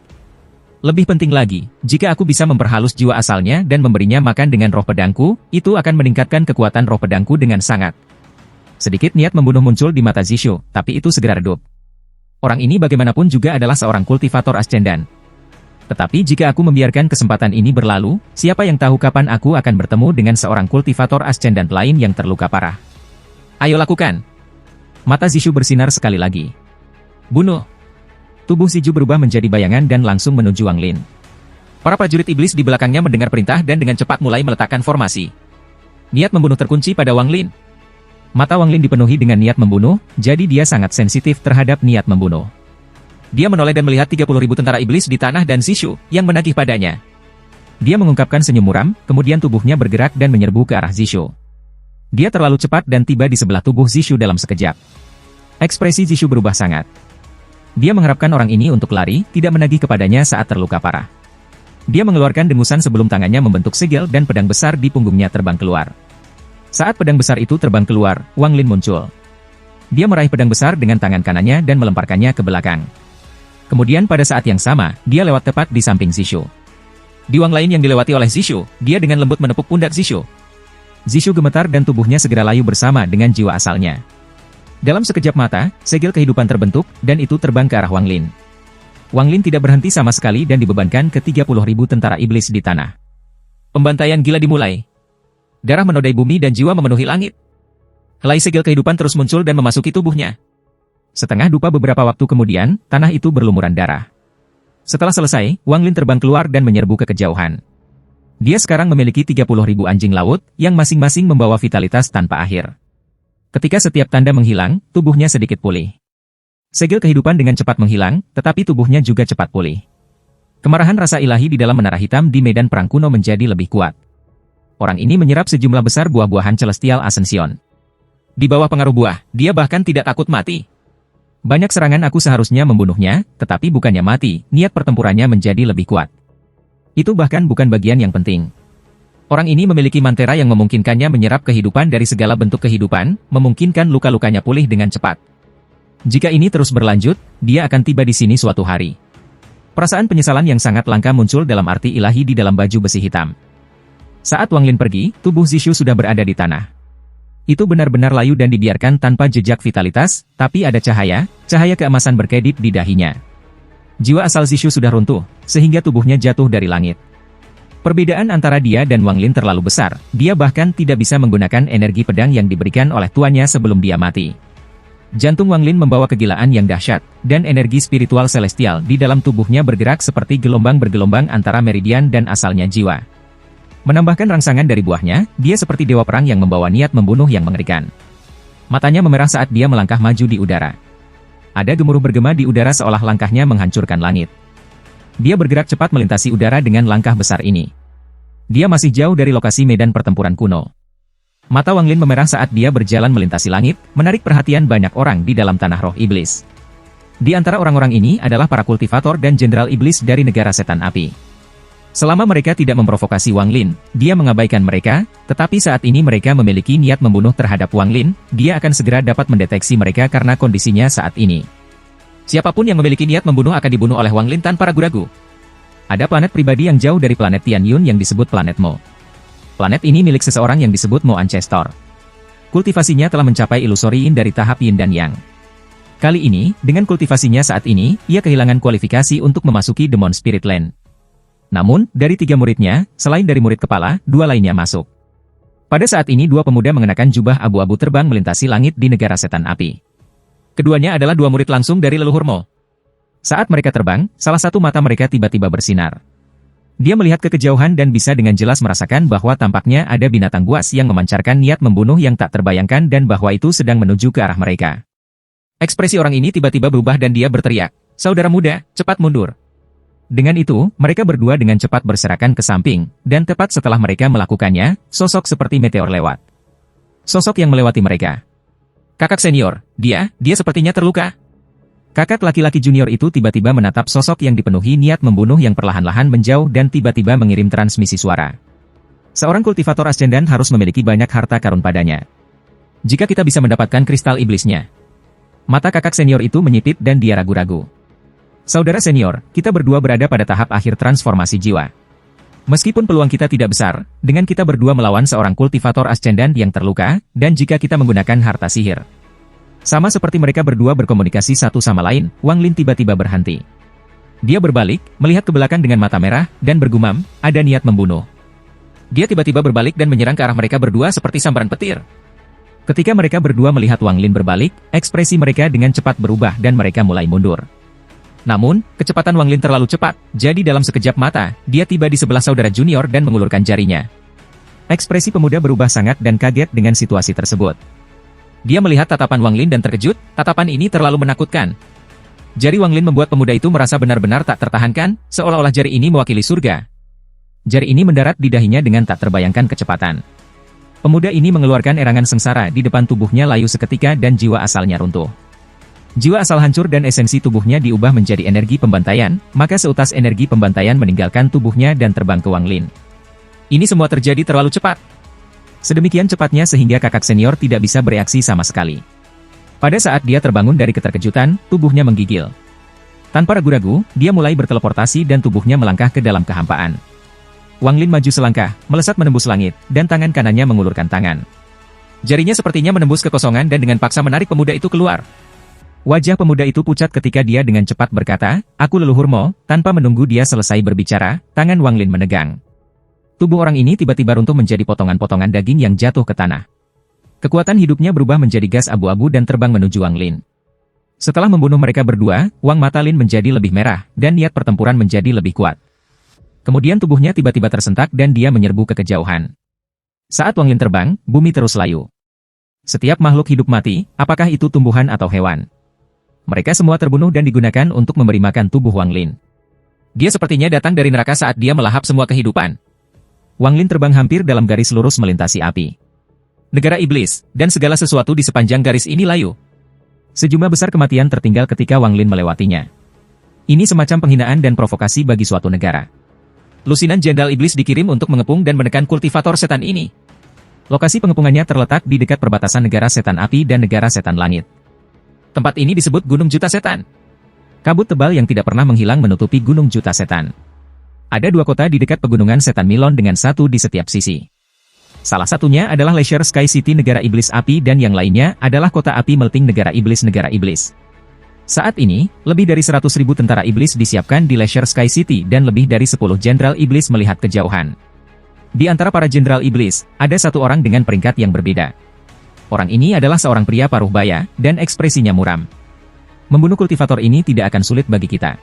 Lebih penting lagi, jika aku bisa memperhalus jiwa asalnya dan memberinya makan dengan roh pedangku, itu akan meningkatkan kekuatan roh pedangku dengan sangat. Sedikit niat membunuh muncul di mata Zishu, tapi itu segera redup. Orang ini bagaimanapun juga adalah seorang kultivator ascendan. Tetapi jika aku membiarkan kesempatan ini berlalu, siapa yang tahu kapan aku akan bertemu dengan seorang kultivator ascendan lain yang terluka parah. Ayo lakukan. Mata Zishu bersinar sekali lagi. Bunuh. Tubuh Zishu berubah menjadi bayangan dan langsung menuju Wang Lin. Para prajurit iblis di belakangnya mendengar perintah dan dengan cepat mulai meletakkan formasi. Niat membunuh terkunci pada Wang Lin. Mata Wang Lin dipenuhi dengan niat membunuh, jadi dia sangat sensitif terhadap niat membunuh. Dia menoleh dan melihat 30.000 tentara iblis di tanah dan Zishu, yang menagih padanya. Dia mengungkapkan senyum muram, kemudian tubuhnya bergerak dan menyerbu ke arah Zishu. Dia terlalu cepat dan tiba di sebelah tubuh Zishu dalam sekejap. Ekspresi Zishu berubah sangat. Dia mengharapkan orang ini untuk lari, tidak menagih kepadanya saat terluka parah. Dia mengeluarkan dengusan sebelum tangannya membentuk segel dan pedang besar di punggungnya terbang keluar. Saat pedang besar itu terbang keluar, Wang Lin muncul. Dia meraih pedang besar dengan tangan kanannya dan melemparkannya ke belakang. Kemudian pada saat yang sama, dia lewat tepat di samping Zishu. Di Wang lain yang dilewati oleh Zishu, dia dengan lembut menepuk pundak Zishu. Zishu gemetar dan tubuhnya segera layu bersama dengan jiwa asalnya. Dalam sekejap mata, segel kehidupan terbentuk, dan itu terbang ke arah Wang Lin. Wang Lin tidak berhenti sama sekali dan dibebankan ke 30.000 tentara iblis di tanah. Pembantaian gila dimulai. Darah menodai bumi dan jiwa memenuhi langit. Helai segel kehidupan terus muncul dan memasuki tubuhnya. Setengah dupa beberapa waktu kemudian, tanah itu berlumuran darah. Setelah selesai, Wang Lin terbang keluar dan menyerbu ke kejauhan. Dia sekarang memiliki 30.000 anjing laut, yang masing-masing membawa vitalitas tanpa akhir. Ketika setiap tanda menghilang, tubuhnya sedikit pulih. Segel kehidupan dengan cepat menghilang, tetapi tubuhnya juga cepat pulih. Kemarahan rasa ilahi di dalam menara hitam di medan perang kuno menjadi lebih kuat. Orang ini menyerap sejumlah besar buah-buahan Celestial Ascension. Di bawah pengaruh buah, dia bahkan tidak takut mati. Banyak serangan aku seharusnya membunuhnya, tetapi bukannya mati, niat pertempurannya menjadi lebih kuat. Itu bahkan bukan bagian yang penting. Orang ini memiliki mantera yang memungkinkannya menyerap kehidupan dari segala bentuk kehidupan, memungkinkan luka-lukanya pulih dengan cepat. Jika ini terus berlanjut, dia akan tiba di sini suatu hari. Perasaan penyesalan yang sangat langka muncul dalam arti ilahi di dalam baju besi hitam. Saat Wang Lin pergi, tubuh Zishu sudah berada di tanah. Itu benar-benar layu dan dibiarkan tanpa jejak vitalitas, tapi ada cahaya keemasan berkedip di dahinya. Jiwa asal Zishu sudah runtuh, sehingga tubuhnya jatuh dari langit. Perbedaan antara dia dan Wang Lin terlalu besar, dia bahkan tidak bisa menggunakan energi pedang yang diberikan oleh tuannya sebelum dia mati. Jantung Wang Lin membawa kegilaan yang dahsyat, dan energi spiritual celestial di dalam tubuhnya bergerak seperti gelombang bergelombang antara meridian dan asalnya jiwa. Menambahkan rangsangan dari buahnya, dia seperti dewa perang yang membawa niat membunuh yang mengerikan. Matanya memerah saat dia melangkah maju di udara. Ada gemuruh bergema di udara seolah langkahnya menghancurkan langit. Dia bergerak cepat melintasi udara dengan langkah besar ini. Dia masih jauh dari lokasi medan pertempuran kuno. Mata Wang Lin memerah saat dia berjalan melintasi langit, menarik perhatian banyak orang di dalam tanah roh iblis. Di antara orang-orang ini adalah para kultivator dan jenderal iblis dari negara setan api. Selama mereka tidak memprovokasi Wang Lin, dia mengabaikan mereka, tetapi saat ini mereka memiliki niat membunuh terhadap Wang Lin, dia akan segera dapat mendeteksi mereka karena kondisinya saat ini. Siapapun yang memiliki niat membunuh akan dibunuh oleh Wang Lin tanpa ragu-ragu. Ada planet pribadi yang jauh dari planet Tian Yun yang disebut planet Mo. Planet ini milik seseorang yang disebut Mo Ancestor. Kultivasinya telah mencapai ilusori Yin dari tahap Yin dan Yang. Kali ini, dengan kultivasinya saat ini, ia kehilangan kualifikasi untuk memasuki Demon Spirit Land. Namun, dari 3 muridnya, selain dari murid kepala, 2 lainnya masuk. Pada saat ini 2 pemuda mengenakan jubah abu-abu terbang melintasi langit di negara setan api. Keduanya adalah 2 murid langsung dari leluhur Mo. Saat mereka terbang, salah satu mata mereka tiba-tiba bersinar. Dia melihat ke kejauhan dan bisa dengan jelas merasakan bahwa tampaknya ada binatang buas yang memancarkan niat membunuh yang tak terbayangkan dan bahwa itu sedang menuju ke arah mereka. Ekspresi orang ini tiba-tiba berubah dan dia berteriak, "Saudara muda, cepat mundur." Dengan itu, mereka berdua dengan cepat berserakan ke samping, dan tepat setelah mereka melakukannya, sosok seperti meteor lewat. Sosok yang melewati mereka. "Kakak senior, dia sepertinya terluka." Kakak laki-laki junior itu tiba-tiba menatap sosok yang dipenuhi niat membunuh yang perlahan-lahan menjauh dan tiba-tiba mengirim transmisi suara. Seorang kultivator ascendan harus memiliki banyak harta karun padanya. Jika kita bisa mendapatkan kristal iblisnya. Mata kakak senior itu menyipit dan dia ragu-ragu. "Saudara senior, kita berdua berada pada tahap akhir transformasi jiwa. Meskipun peluang kita tidak besar, dengan kita berdua melawan seorang kultivator ascendan yang terluka, dan jika kita menggunakan harta sihir." Sama seperti mereka berdua berkomunikasi satu sama lain, Wang Lin tiba-tiba berhenti. Dia berbalik, melihat ke belakang dengan mata merah, dan bergumam, "Ada niat membunuh." Dia tiba-tiba berbalik dan menyerang ke arah mereka berdua seperti sambaran petir. Ketika mereka berdua melihat Wang Lin berbalik, ekspresi mereka dengan cepat berubah dan mereka mulai mundur. Namun, kecepatan Wang Lin terlalu cepat, jadi dalam sekejap mata, dia tiba di sebelah saudara junior dan mengulurkan jarinya. Ekspresi pemuda berubah sangat dan kaget dengan situasi tersebut. Dia melihat tatapan Wang Lin dan terkejut, tatapan ini terlalu menakutkan. Jari Wang Lin membuat pemuda itu merasa benar-benar tak tertahankan, seolah-olah jari ini mewakili surga. Jari ini mendarat di dahinya dengan tak terbayangkan kecepatan. Pemuda ini mengeluarkan erangan sengsara di depan tubuhnya layu seketika dan jiwa asalnya runtuh. Jiwa asal hancur dan esensi tubuhnya diubah menjadi energi pembantaian, maka seutas energi pembantaian meninggalkan tubuhnya dan terbang ke Wang Lin. Ini semua terjadi terlalu cepat. Sedemikian cepatnya sehingga kakak senior tidak bisa bereaksi sama sekali. Pada saat dia terbangun dari keterkejutan, tubuhnya menggigil. Tanpa ragu-ragu, dia mulai berteleportasi dan tubuhnya melangkah ke dalam kehampaan. Wang Lin maju selangkah, melesat menembus langit, dan tangan kanannya mengulurkan tangan. Jarinya sepertinya menembus kekosongan dan dengan paksa menarik pemuda itu keluar. Wajah pemuda itu pucat ketika dia dengan cepat berkata, "Aku leluhur Mo." Tanpa menunggu dia selesai berbicara, tangan Wang Lin menegang. Tubuh orang ini tiba-tiba runtuh menjadi potongan-potongan daging yang jatuh ke tanah. Kekuatan hidupnya berubah menjadi gas abu-abu dan terbang menuju Wang Lin. Setelah membunuh mereka berdua, Wang mata Lin menjadi lebih merah, dan niat pertempuran menjadi lebih kuat. Kemudian tubuhnya tiba-tiba tersentak dan dia menyerbu ke kejauhan. Saat Wang Lin terbang, bumi terus layu. Setiap makhluk hidup mati, apakah itu tumbuhan atau hewan. Mereka semua terbunuh dan digunakan untuk memberi makan tubuh Wang Lin. Dia sepertinya datang dari neraka saat dia melahap semua kehidupan. Wang Lin terbang hampir dalam garis lurus melintasi api. Negara iblis, dan segala sesuatu di sepanjang garis ini layu. Sejumlah besar kematian tertinggal ketika Wang Lin melewatinya. Ini semacam penghinaan dan provokasi bagi suatu negara. Lusinan Jenderal Iblis dikirim untuk mengepung dan menekan kultivator setan ini. Lokasi pengepungannya terletak di dekat perbatasan negara setan api dan negara setan langit. Tempat ini disebut Gunung Juta Setan. Kabut tebal yang tidak pernah menghilang menutupi Gunung Juta Setan. Ada 2 kota di dekat pegunungan Setan Milon dengan 1 di setiap sisi. Salah satunya adalah Leisure Sky City negara iblis api dan yang lainnya adalah kota api melting negara iblis. Saat ini, lebih dari 100.000 tentara iblis disiapkan di Leisure Sky City dan lebih dari 10 jenderal iblis melihat kejauhan. Di antara para jenderal iblis, ada 1 orang dengan peringkat yang berbeda. Orang ini adalah seorang pria paruh baya, dan ekspresinya muram. Membunuh kultivator ini tidak akan sulit bagi kita.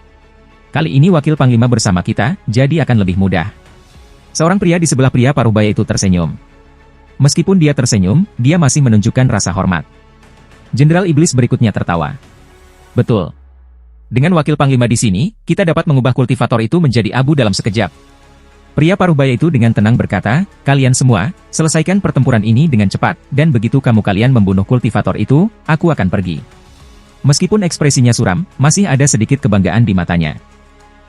Kali ini wakil panglima bersama kita, jadi akan lebih mudah. Seorang pria di sebelah pria paruh baya itu tersenyum. Meskipun dia tersenyum, dia masih menunjukkan rasa hormat. Jenderal iblis berikutnya tertawa. Betul. Dengan wakil panglima di sini, kita dapat mengubah kultivator itu menjadi abu dalam sekejap. Pria paruh baya itu dengan tenang berkata, kalian semua, selesaikan pertempuran ini dengan cepat, dan begitu kalian membunuh kultivator itu, aku akan pergi. Meskipun ekspresinya suram, masih ada sedikit kebanggaan di matanya.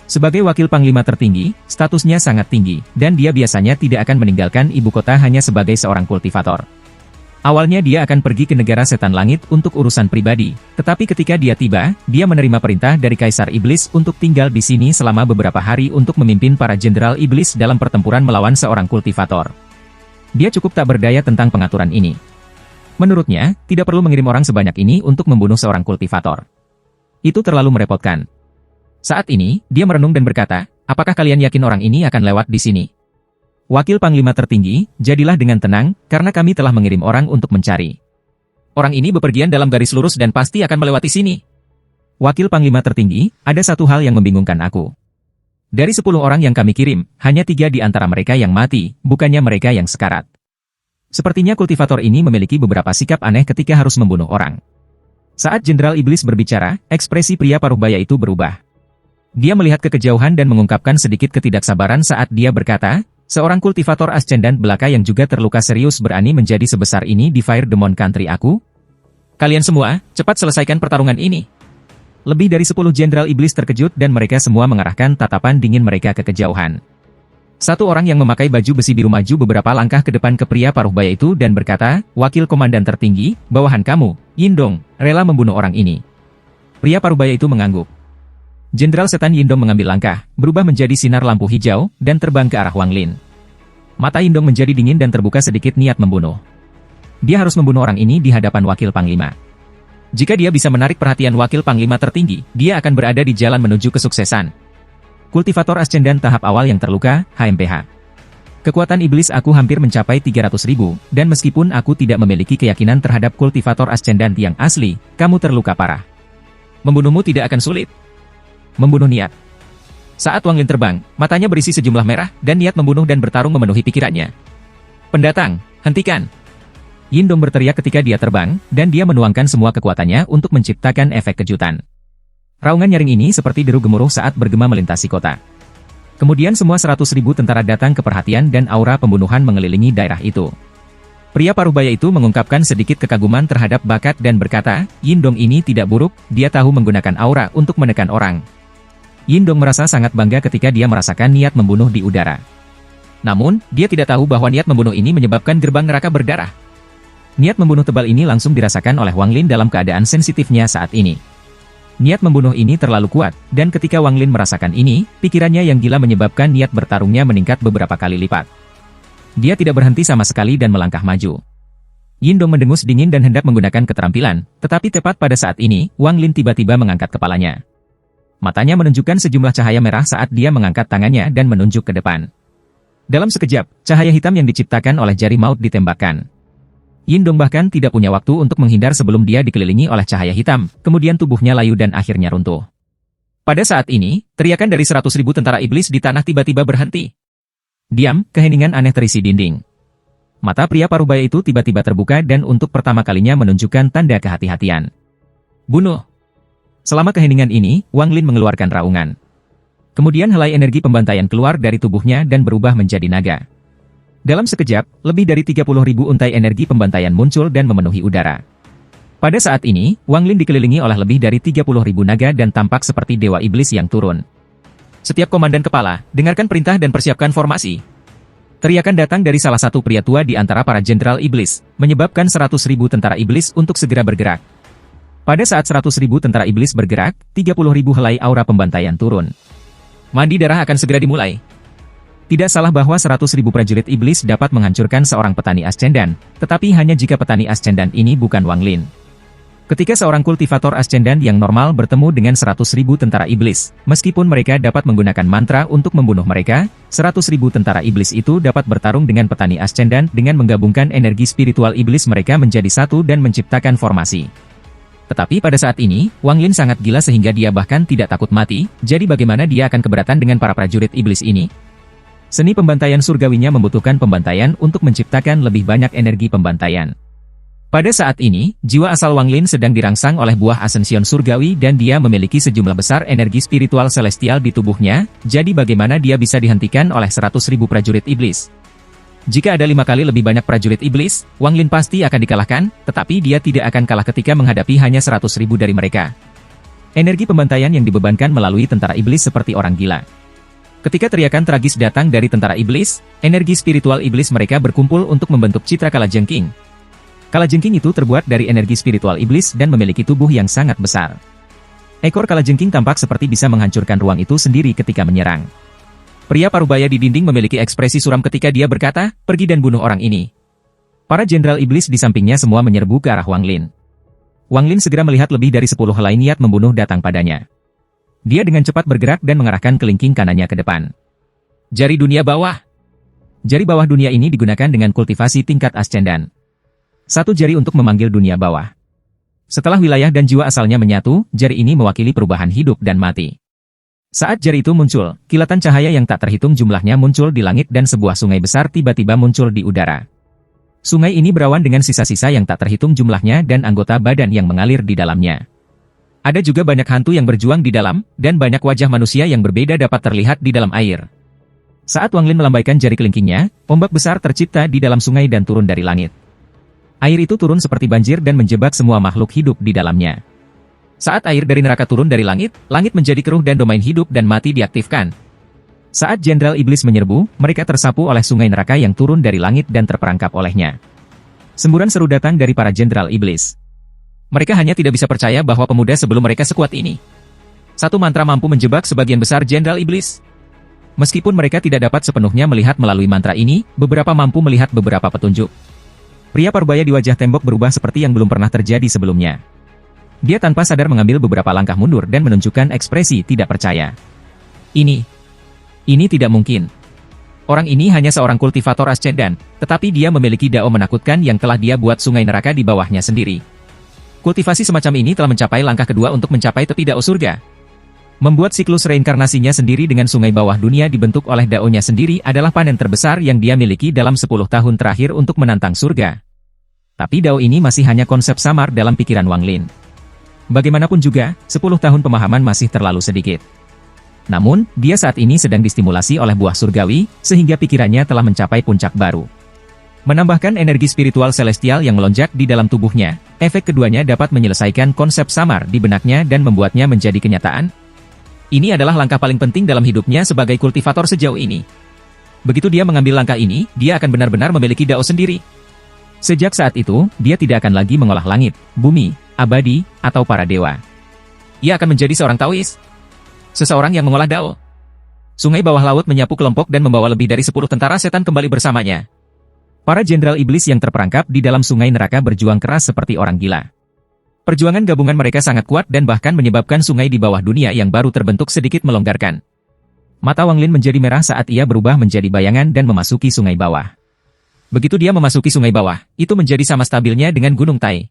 Sebagai wakil panglima tertinggi, statusnya sangat tinggi, dan dia biasanya tidak akan meninggalkan ibu kota hanya sebagai seorang kultivator. Awalnya dia akan pergi ke negara setan langit untuk urusan pribadi, tetapi ketika dia tiba, dia menerima perintah dari Kaisar Iblis untuk tinggal di sini selama beberapa hari untuk memimpin para jenderal iblis dalam pertempuran melawan seorang kultivator. Dia cukup tak berdaya tentang pengaturan ini. Menurutnya, tidak perlu mengirim orang sebanyak ini untuk membunuh seorang kultivator. Itu terlalu merepotkan. Saat ini, dia merenung dan berkata, apakah kalian yakin orang ini akan lewat di sini? Wakil Panglima tertinggi, jadilah dengan tenang, karena kami telah mengirim orang untuk mencari. Orang ini bepergian dalam garis lurus dan pasti akan melewati sini. Wakil Panglima tertinggi, ada satu hal yang membingungkan aku. Dari 10 orang yang kami kirim, hanya 3 di antara mereka yang mati, bukannya mereka yang sekarat. Sepertinya kultivator ini memiliki beberapa sikap aneh ketika harus membunuh orang. Saat Jenderal Iblis berbicara, ekspresi pria paruh baya itu berubah. Dia melihat ke kejauhan dan mengungkapkan sedikit ketidaksabaran saat dia berkata, seorang kultivator ascendant belaka yang juga terluka serius berani menjadi sebesar ini di Fire Demon Country aku? Kalian semua, cepat selesaikan pertarungan ini. Lebih dari 10 jenderal iblis terkejut dan mereka semua mengarahkan tatapan dingin mereka ke kejauhan. Satu orang yang memakai baju besi biru maju beberapa langkah ke depan ke pria paruh baya itu dan berkata, wakil komandan tertinggi, bawahan kamu, Yindong, rela membunuh orang ini. Pria paruh baya itu mengangguk. Jenderal Setan Yindong mengambil langkah, berubah menjadi sinar lampu hijau, dan terbang ke arah Wang Lin. Mata Yindong menjadi dingin dan terbuka sedikit niat membunuh. Dia harus membunuh orang ini di hadapan Wakil Panglima. Jika dia bisa menarik perhatian Wakil Panglima tertinggi, dia akan berada di jalan menuju kesuksesan. Kultivator Ascendant tahap awal yang terluka, HMPH. Kekuatan iblis aku hampir mencapai 300.000, dan meskipun aku tidak memiliki keyakinan terhadap kultivator Ascendant yang asli, kamu terluka parah. Membunuhmu tidak akan sulit. Membunuh niat. Saat Wang Lin terbang, matanya berisi sejumlah merah, dan niat membunuh dan bertarung memenuhi pikirannya. Pendatang, hentikan! Yindong berteriak ketika dia terbang, dan dia menuangkan semua kekuatannya untuk menciptakan efek kejutan. Raungan nyaring ini seperti deru gemuruh saat bergema melintasi kota. Kemudian semua 100.000 tentara datang ke perhatian dan aura pembunuhan mengelilingi daerah itu. Pria paruh baya itu mengungkapkan sedikit kekaguman terhadap bakat dan berkata, Yindong ini tidak buruk, dia tahu menggunakan aura untuk menekan orang. Yindong merasa sangat bangga ketika dia merasakan niat membunuh di udara. Namun, dia tidak tahu bahwa niat membunuh ini menyebabkan gerbang neraka berdarah. Niat membunuh tebal ini langsung dirasakan oleh Wang Lin dalam keadaan sensitifnya saat ini. Niat membunuh ini terlalu kuat, dan ketika Wang Lin merasakan ini, pikirannya yang gila menyebabkan niat bertarungnya meningkat beberapa kali lipat. Dia tidak berhenti sama sekali dan melangkah maju. Yindong mendengus dingin dan hendak menggunakan keterampilan, tetapi tepat pada saat ini, Wang Lin tiba-tiba mengangkat kepalanya. Matanya menunjukkan sejumlah cahaya merah saat dia mengangkat tangannya dan menunjuk ke depan. Dalam sekejap, cahaya hitam yang diciptakan oleh jari maut ditembakkan. Yindong bahkan tidak punya waktu untuk menghindar sebelum dia dikelilingi oleh cahaya hitam, kemudian tubuhnya layu dan akhirnya runtuh. Pada saat ini, teriakan dari 100.000 tentara iblis di tanah tiba-tiba berhenti. Diam, keheningan aneh terisi dinding. Mata pria paruh baya itu tiba-tiba terbuka dan untuk pertama kalinya menunjukkan tanda kehati-hatian. Bunuh! Selama keheningan ini, Wang Lin mengeluarkan raungan. Kemudian helai energi pembantaian keluar dari tubuhnya dan berubah menjadi naga. Dalam sekejap, lebih dari 30.000 untai energi pembantaian muncul dan memenuhi udara. Pada saat ini, Wang Lin dikelilingi oleh lebih dari 30.000 naga dan tampak seperti dewa iblis yang turun. Setiap komandan kepala, dengarkan perintah dan persiapkan formasi. Teriakan datang dari salah satu pria tua di antara para jenderal iblis, menyebabkan 100.000 tentara iblis untuk segera bergerak. Pada saat 100.000 tentara iblis bergerak, 30.000 helai aura pembantaian turun. Mandi darah akan segera dimulai. Tidak salah bahwa 100.000 prajurit iblis dapat menghancurkan seorang petani ascendan, tetapi hanya jika petani ascendan ini bukan Wang Lin. Ketika seorang kultivator ascendan yang normal bertemu dengan 100.000 tentara iblis, meskipun mereka dapat menggunakan mantra untuk membunuh mereka, 100.000 tentara iblis itu dapat bertarung dengan petani ascendan dengan menggabungkan energi spiritual iblis mereka menjadi satu dan menciptakan formasi. Tetapi pada saat ini, Wang Lin sangat gila sehingga dia bahkan tidak takut mati, jadi bagaimana dia akan keberatan dengan para prajurit iblis ini? Seni pembantaian surgawinya membutuhkan pembantaian untuk menciptakan lebih banyak energi pembantaian. Pada saat ini, jiwa asal Wang Lin sedang dirangsang oleh buah asension surgawi dan dia memiliki sejumlah besar energi spiritual celestial di tubuhnya, jadi bagaimana dia bisa dihentikan oleh 100.000 prajurit iblis? Jika ada 5 kali lebih banyak prajurit iblis, Wang Lin pasti akan dikalahkan, tetapi dia tidak akan kalah ketika menghadapi hanya 100.000 dari mereka. Energi pembantaian yang dibebankan melalui tentara iblis seperti orang gila. Ketika teriakan tragis datang dari tentara iblis, energi spiritual iblis mereka berkumpul untuk membentuk citra kalajengking. Kalajengking itu terbuat dari energi spiritual iblis dan memiliki tubuh yang sangat besar. Ekor kalajengking tampak seperti bisa menghancurkan ruang itu sendiri ketika menyerang. Pria parubaya di dinding memiliki ekspresi suram ketika dia berkata, "Pergi dan bunuh orang ini." Para jenderal iblis di sampingnya semua menyerbu ke arah Wang Lin. Wang Lin segera melihat lebih dari 10 helai niat membunuh datang padanya. Dia dengan cepat bergerak dan mengarahkan kelingking kanannya ke depan. Jari dunia bawah. Jari bawah dunia ini digunakan dengan kultivasi tingkat ascendan. Satu jari untuk memanggil dunia bawah. Setelah wilayah dan jiwa asalnya menyatu, jari ini mewakili perubahan hidup dan mati. Saat jari itu muncul, kilatan cahaya yang tak terhitung jumlahnya muncul di langit dan sebuah sungai besar tiba-tiba muncul di udara. Sungai ini berawan dengan sisa-sisa yang tak terhitung jumlahnya dan anggota badan yang mengalir di dalamnya. Ada juga banyak hantu yang berjuang di dalam, dan banyak wajah manusia yang berbeda dapat terlihat di dalam air. Saat Wang Lin melambaikan jari kelingkingnya, ombak besar tercipta di dalam sungai dan turun dari langit. Air itu turun seperti banjir dan menjebak semua makhluk hidup di dalamnya. Saat air dari neraka turun dari langit, langit menjadi keruh dan domain hidup dan mati diaktifkan. Saat jenderal iblis menyerbu, mereka tersapu oleh sungai neraka yang turun dari langit dan terperangkap olehnya. Semburan seru datang dari para jenderal iblis. Mereka hanya tidak bisa percaya bahwa pemuda sebelum mereka sekuat ini. Satu mantra mampu menjebak sebagian besar jenderal iblis. Meskipun mereka tidak dapat sepenuhnya melihat melalui mantra ini, beberapa mampu melihat beberapa petunjuk. Pria parubaya di wajah tembok berubah seperti yang belum pernah terjadi sebelumnya. Dia tanpa sadar mengambil beberapa langkah mundur dan menunjukkan ekspresi tidak percaya. Ini tidak mungkin. Orang ini hanya seorang kultivator ascendan, tetapi dia memiliki dao menakutkan yang telah dia buat sungai neraka di bawahnya sendiri. Kultivasi semacam ini telah mencapai langkah kedua untuk mencapai tepi dao surga. Membuat siklus reinkarnasinya sendiri dengan sungai bawah dunia dibentuk oleh dao-nya sendiri adalah panen terbesar yang dia miliki dalam 10 tahun terakhir untuk menantang surga. Tapi dao ini masih hanya konsep samar dalam pikiran Wang Lin. Bagaimanapun juga, 10 tahun pemahaman masih terlalu sedikit. Namun, dia saat ini sedang distimulasi oleh buah surgawi, sehingga pikirannya telah mencapai puncak baru. Menambahkan energi spiritual celestial yang melonjak di dalam tubuhnya, efek keduanya dapat menyelesaikan konsep samar di benaknya dan membuatnya menjadi kenyataan. Ini adalah langkah paling penting dalam hidupnya sebagai kultivator sejauh ini. Begitu dia mengambil langkah ini, dia akan benar-benar memiliki dao sendiri. Sejak saat itu, dia tidak akan lagi mengolah langit, bumi, abadi, atau para dewa. Ia akan menjadi seorang Taois. Seseorang yang mengolah dao. Sungai bawah laut menyapu kelompok dan membawa lebih dari 10 tentara setan kembali bersamanya. Para jenderal iblis yang terperangkap di dalam sungai neraka berjuang keras seperti orang gila. Perjuangan gabungan mereka sangat kuat dan bahkan menyebabkan sungai di bawah dunia yang baru terbentuk sedikit melonggarkan. Mata Wang Lin menjadi merah saat ia berubah menjadi bayangan dan memasuki sungai bawah. Begitu dia memasuki sungai bawah, itu menjadi sama stabilnya dengan Gunung Tai.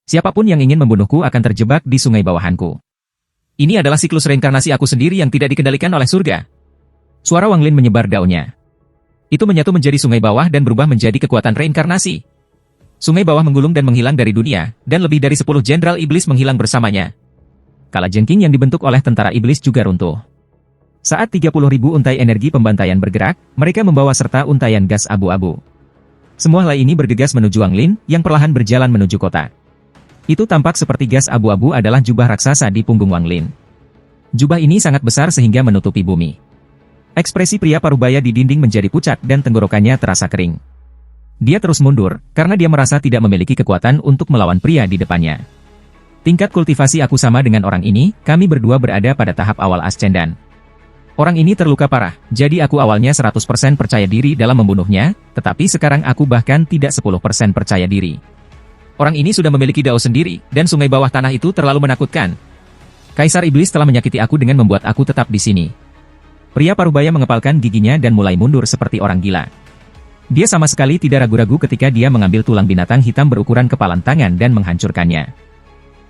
Siapapun yang ingin membunuhku akan terjebak di sungai bawahanku. Ini adalah siklus reinkarnasi aku sendiri yang tidak dikendalikan oleh surga. Suara Wang Lin menyebar daunnya. Itu menyatu menjadi sungai bawah dan berubah menjadi kekuatan reinkarnasi. Sungai bawah menggulung dan menghilang dari dunia, dan lebih dari 10 jenderal iblis menghilang bersamanya. Kalajengking yang dibentuk oleh tentara iblis juga runtuh. Saat 30.000 untai energi pembantaian bergerak, mereka membawa serta untaian gas abu-abu. Semua helai ini bergegas menuju Wang Lin, yang perlahan berjalan menuju kota. Itu tampak seperti gas abu-abu adalah jubah raksasa di punggung Wang Lin. Jubah ini sangat besar sehingga menutupi bumi. Ekspresi pria parubaya di dinding menjadi pucat dan tenggorokannya terasa kering. Dia terus mundur, karena dia merasa tidak memiliki kekuatan untuk melawan pria di depannya. Tingkat kultivasi aku sama dengan orang ini, kami berdua berada pada tahap awal ascendan. Orang ini terluka parah, jadi aku awalnya 100% percaya diri dalam membunuhnya, tetapi sekarang aku bahkan tidak 10% percaya diri. Orang ini sudah memiliki dao sendiri, dan sungai bawah tanah itu terlalu menakutkan. Kaisar Iblis telah menyakiti aku dengan membuat aku tetap di sini. Pria parubaya mengepalkan giginya dan mulai mundur seperti orang gila. Dia sama sekali tidak ragu-ragu ketika dia mengambil tulang binatang hitam berukuran kepalan tangan dan menghancurkannya.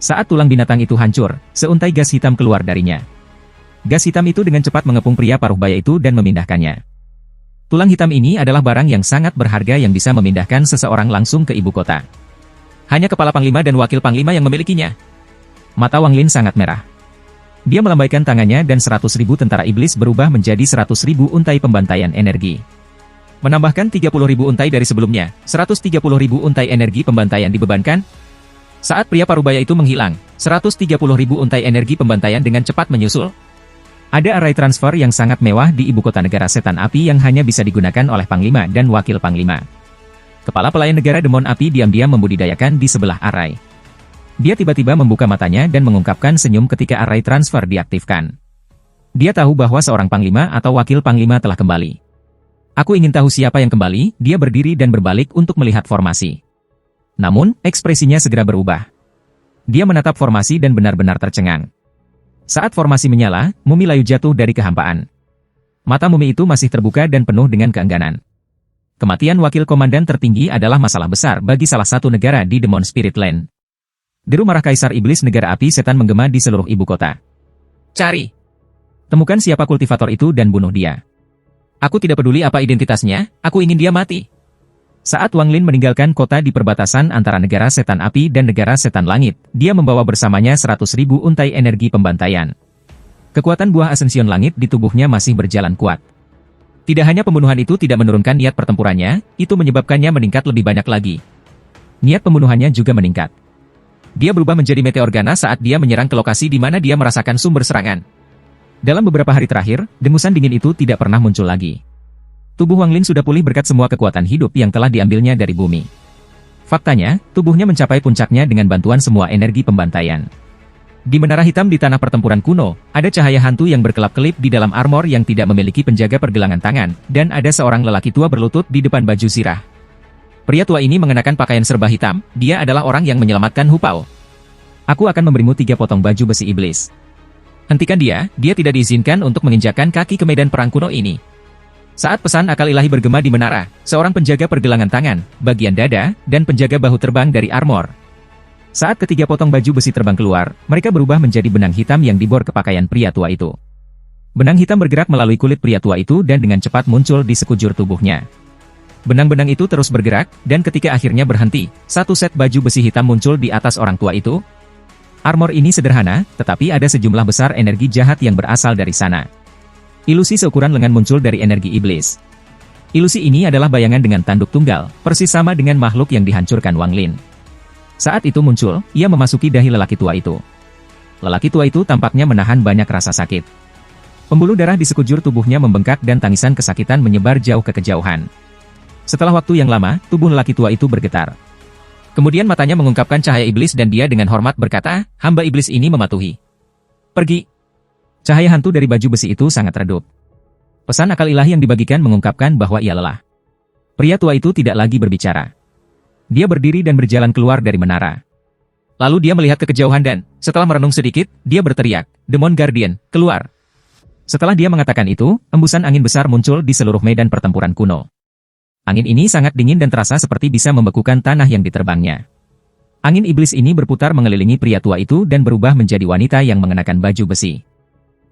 Saat tulang binatang itu hancur, seuntai gas hitam keluar darinya. Gas hitam itu dengan cepat mengepung pria parubaya itu dan memindahkannya. Tulang hitam ini adalah barang yang sangat berharga yang bisa memindahkan seseorang langsung ke ibu kota. Hanya kepala panglima dan wakil panglima yang memilikinya. Mata Wang Lin sangat merah. Dia melambaikan tangannya dan 100.000 tentara iblis berubah menjadi 100.000 untai pembantaian energi. Menambahkan 30.000 untai dari sebelumnya, 130.000 untai energi pembantaian dibebankan. Saat pria parubaya itu menghilang, 130.000 untai energi pembantaian dengan cepat menyusul. Ada array transfer yang sangat mewah di ibu kota negara setan api yang hanya bisa digunakan oleh panglima dan wakil panglima. Kepala pelayan negara demon api diam-diam membudidayakan di sebelah array. Dia tiba-tiba membuka matanya dan mengungkapkan senyum ketika array transfer diaktifkan. Dia tahu bahwa seorang panglima atau wakil panglima telah kembali. Aku ingin tahu siapa yang kembali. Dia berdiri dan berbalik untuk melihat formasi. Namun, ekspresinya segera berubah. Dia menatap formasi dan benar-benar tercengang. Saat formasi menyala, mumi layu jatuh dari kehampaan. Mata mumi itu masih terbuka dan penuh dengan keengganan. Kematian wakil komandan tertinggi adalah masalah besar bagi salah satu negara di Demon Spirit Land. Deru marah Kaisar Iblis Negara Api Setan menggema di seluruh ibu kota. Cari! Temukan siapa kultivator itu dan bunuh dia. Aku tidak peduli apa identitasnya, aku ingin dia mati. Saat Wang Lin meninggalkan kota di perbatasan antara negara setan api dan negara setan langit, dia membawa bersamanya 100.000 untai energi pembantaian. Kekuatan buah asension langit di tubuhnya masih berjalan kuat. Tidak hanya pembunuhan itu tidak menurunkan niat pertempurannya, itu menyebabkannya meningkat lebih banyak lagi. Niat pembunuhannya juga meningkat. Dia berubah menjadi meteor ganas saat dia menyerang ke lokasi di mana dia merasakan sumber serangan. Dalam beberapa hari terakhir, dengusan dingin itu tidak pernah muncul lagi. Tubuh Wang Lin sudah pulih berkat semua kekuatan hidup yang telah diambilnya dari bumi. Faktanya, tubuhnya mencapai puncaknya dengan bantuan semua energi pembantaian. Di menara hitam di tanah pertempuran kuno, ada cahaya hantu yang berkelap-kelip di dalam armor yang tidak memiliki penjaga pergelangan tangan, dan ada seorang lelaki tua berlutut di depan baju zirah. Pria tua ini mengenakan pakaian serba hitam, dia adalah orang yang menyelamatkan Hu Pao. Aku akan memberimu 3 potong baju besi iblis. Hentikan dia tidak diizinkan untuk menginjakkan kaki ke medan perang kuno ini. Saat pesan akal ilahi bergema di menara, seorang penjaga pergelangan tangan, bagian dada, dan penjaga bahu terbang dari armor. Saat ketiga potong baju besi terbang keluar, mereka berubah menjadi benang hitam yang dibor ke pakaian pria tua itu. Benang hitam bergerak melalui kulit pria tua itu dan dengan cepat muncul di sekujur tubuhnya. Benang-benang itu terus bergerak, dan ketika akhirnya berhenti, satu set baju besi hitam muncul di atas orang tua itu. Armor ini sederhana, tetapi ada sejumlah besar energi jahat yang berasal dari sana. Ilusi seukuran lengan muncul dari energi iblis. Ilusi ini adalah bayangan dengan tanduk tunggal, persis sama dengan makhluk yang dihancurkan Wang Lin. Saat itu muncul, ia memasuki dahi lelaki tua itu. Lelaki tua itu tampaknya menahan banyak rasa sakit. Pembuluh darah di sekujur tubuhnya membengkak dan tangisan kesakitan menyebar jauh ke kejauhan. Setelah waktu yang lama, tubuh lelaki tua itu bergetar. Kemudian matanya mengungkapkan cahaya iblis dan dia dengan hormat berkata, hamba iblis ini mematuhi. Pergi. Cahaya hantu dari baju besi itu sangat redup. Pesan akal ilahi yang dibagikan mengungkapkan bahwa ia lelah. Pria tua itu tidak lagi berbicara. Dia berdiri dan berjalan keluar dari menara. Lalu dia melihat ke kejauhan dan, setelah merenung sedikit, dia berteriak, Demon Guardian, keluar. Setelah dia mengatakan itu, embusan angin besar muncul di seluruh medan pertempuran kuno. Angin ini sangat dingin dan terasa seperti bisa membekukan tanah yang diterbangnya. Angin iblis ini berputar mengelilingi pria tua itu dan berubah menjadi wanita yang mengenakan baju besi.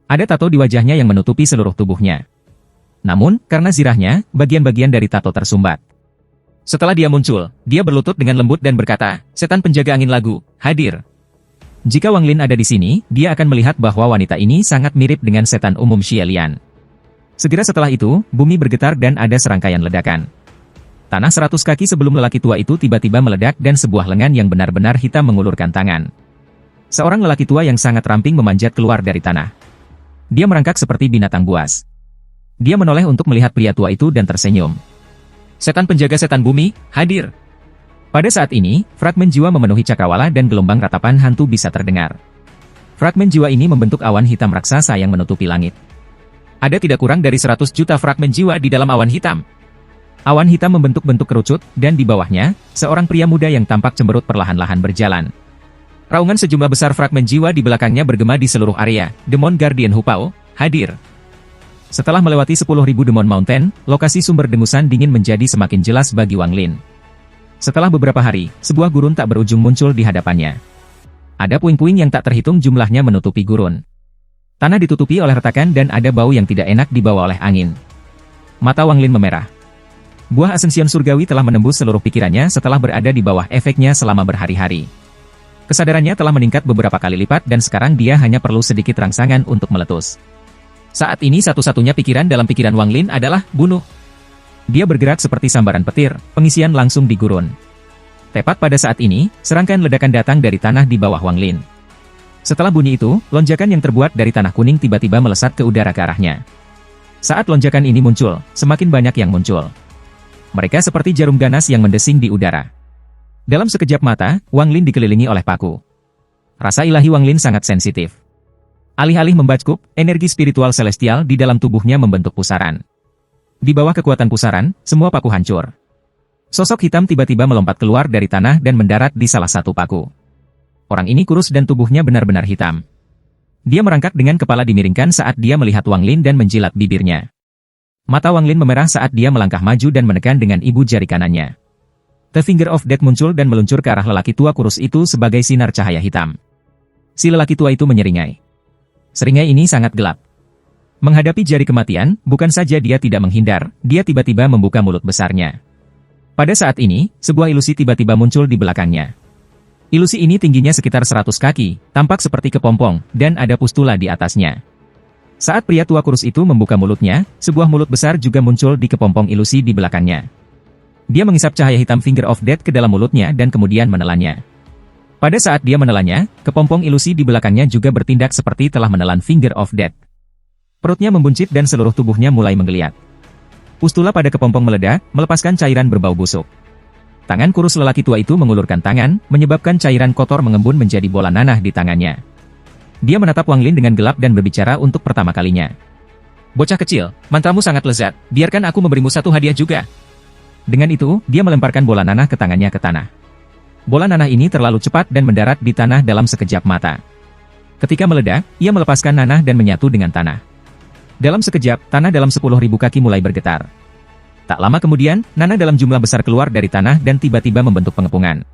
Ada tato di wajahnya yang menutupi seluruh tubuhnya. Namun, karena zirahnya, bagian-bagian dari tato tersumbat. Setelah dia muncul, dia berlutut dengan lembut dan berkata, setan penjaga angin lagu, hadir. Jika Wang Lin ada di sini, dia akan melihat bahwa wanita ini sangat mirip dengan setan umum Xie Lian. Segera setelah itu, bumi bergetar dan ada serangkaian ledakan. Tanah 100 kaki sebelum lelaki tua itu tiba-tiba meledak dan sebuah lengan yang benar-benar hitam mengulurkan tangan. Seorang lelaki tua yang sangat ramping memanjat keluar dari tanah. Dia merangkak seperti binatang buas. Dia menoleh untuk melihat pria tua itu dan tersenyum. Setan penjaga setan bumi, hadir. Pada saat ini, fragmen jiwa memenuhi cakrawala dan gelombang ratapan hantu bisa terdengar. Fragmen jiwa ini membentuk awan hitam raksasa yang menutupi langit. Ada tidak kurang dari 100 juta fragmen jiwa di dalam awan hitam. Awan hitam membentuk bentuk kerucut, dan di bawahnya, seorang pria muda yang tampak cemberut perlahan-lahan berjalan. Raungan sejumlah besar fragmen jiwa di belakangnya bergema di seluruh area. Demon Guardian Hupao, hadir. Setelah melewati 10.000 Demon Mountain, lokasi sumber dengusan dingin menjadi semakin jelas bagi Wang Lin. Setelah beberapa hari, sebuah gurun tak berujung muncul di hadapannya. Ada puing-puing yang tak terhitung jumlahnya menutupi gurun. Tanah ditutupi oleh retakan dan ada bau yang tidak enak dibawa oleh angin. Mata Wang Lin memerah. Buah Asension Surgawi telah menembus seluruh pikirannya setelah berada di bawah efeknya selama berhari-hari. Kesadarannya telah meningkat beberapa kali lipat dan sekarang dia hanya perlu sedikit rangsangan untuk meletus. Saat ini satu-satunya pikiran dalam pikiran Wang Lin adalah bunuh. Dia bergerak seperti sambaran petir, pengisian langsung di gurun. Tepat pada saat ini, serangkaian ledakan datang dari tanah di bawah Wang Lin. Setelah bunyi itu, lonjakan yang terbuat dari tanah kuning tiba-tiba melesat ke udara ke arahnya. Saat lonjakan ini muncul, semakin banyak yang muncul. Mereka seperti jarum ganas yang mendesing di udara. Dalam sekejap mata, Wang Lin dikelilingi oleh paku. Rasa ilahi Wang Lin sangat sensitif. Alih-alih membackup, energi spiritual celestial di dalam tubuhnya membentuk pusaran. Di bawah kekuatan pusaran, semua paku hancur. Sosok hitam tiba-tiba melompat keluar dari tanah dan mendarat di salah satu paku. Orang ini kurus dan tubuhnya benar-benar hitam. Dia merangkak dengan kepala dimiringkan saat dia melihat Wang Lin dan menjilat bibirnya. Mata Wang Lin memerah saat dia melangkah maju dan menekan dengan ibu jari kanannya. The Finger of Death muncul dan meluncur ke arah lelaki tua kurus itu sebagai sinar cahaya hitam. Si lelaki tua itu menyeringai. Seringai ini sangat gelap. Menghadapi jari kematian, bukan saja dia tidak menghindar, dia tiba-tiba membuka mulut besarnya. Pada saat ini, sebuah ilusi tiba-tiba muncul di belakangnya. Ilusi ini tingginya sekitar 100 kaki, tampak seperti kepompong, dan ada pustula di atasnya. Saat pria tua kurus itu membuka mulutnya, sebuah mulut besar juga muncul di kepompong ilusi di belakangnya. Dia mengisap cahaya hitam Finger of Death ke dalam mulutnya dan kemudian menelannya. Pada saat dia menelannya, kepompong ilusi di belakangnya juga bertindak seperti telah menelan Finger of Death. Perutnya membuncit dan seluruh tubuhnya mulai menggeliat. Pustula pada kepompong meledak, melepaskan cairan berbau busuk. Tangan kurus lelaki tua itu mengulurkan tangan, menyebabkan cairan kotor mengembun menjadi bola nanah di tangannya. Dia menatap Wang Lin dengan gelap dan berbicara untuk pertama kalinya. Bocah kecil, mantramu sangat lezat, biarkan aku memberimu satu hadiah juga. Dengan itu, dia melemparkan bola nanah ke tangannya ke tanah. Bola nanah ini terlalu cepat dan mendarat di tanah dalam sekejap mata. Ketika meledak, ia melepaskan nanah dan menyatu dengan tanah. Dalam sekejap, tanah dalam 10.000 kaki mulai bergetar. Tak lama kemudian, nanah dalam jumlah besar keluar dari tanah dan tiba-tiba membentuk pengepungan.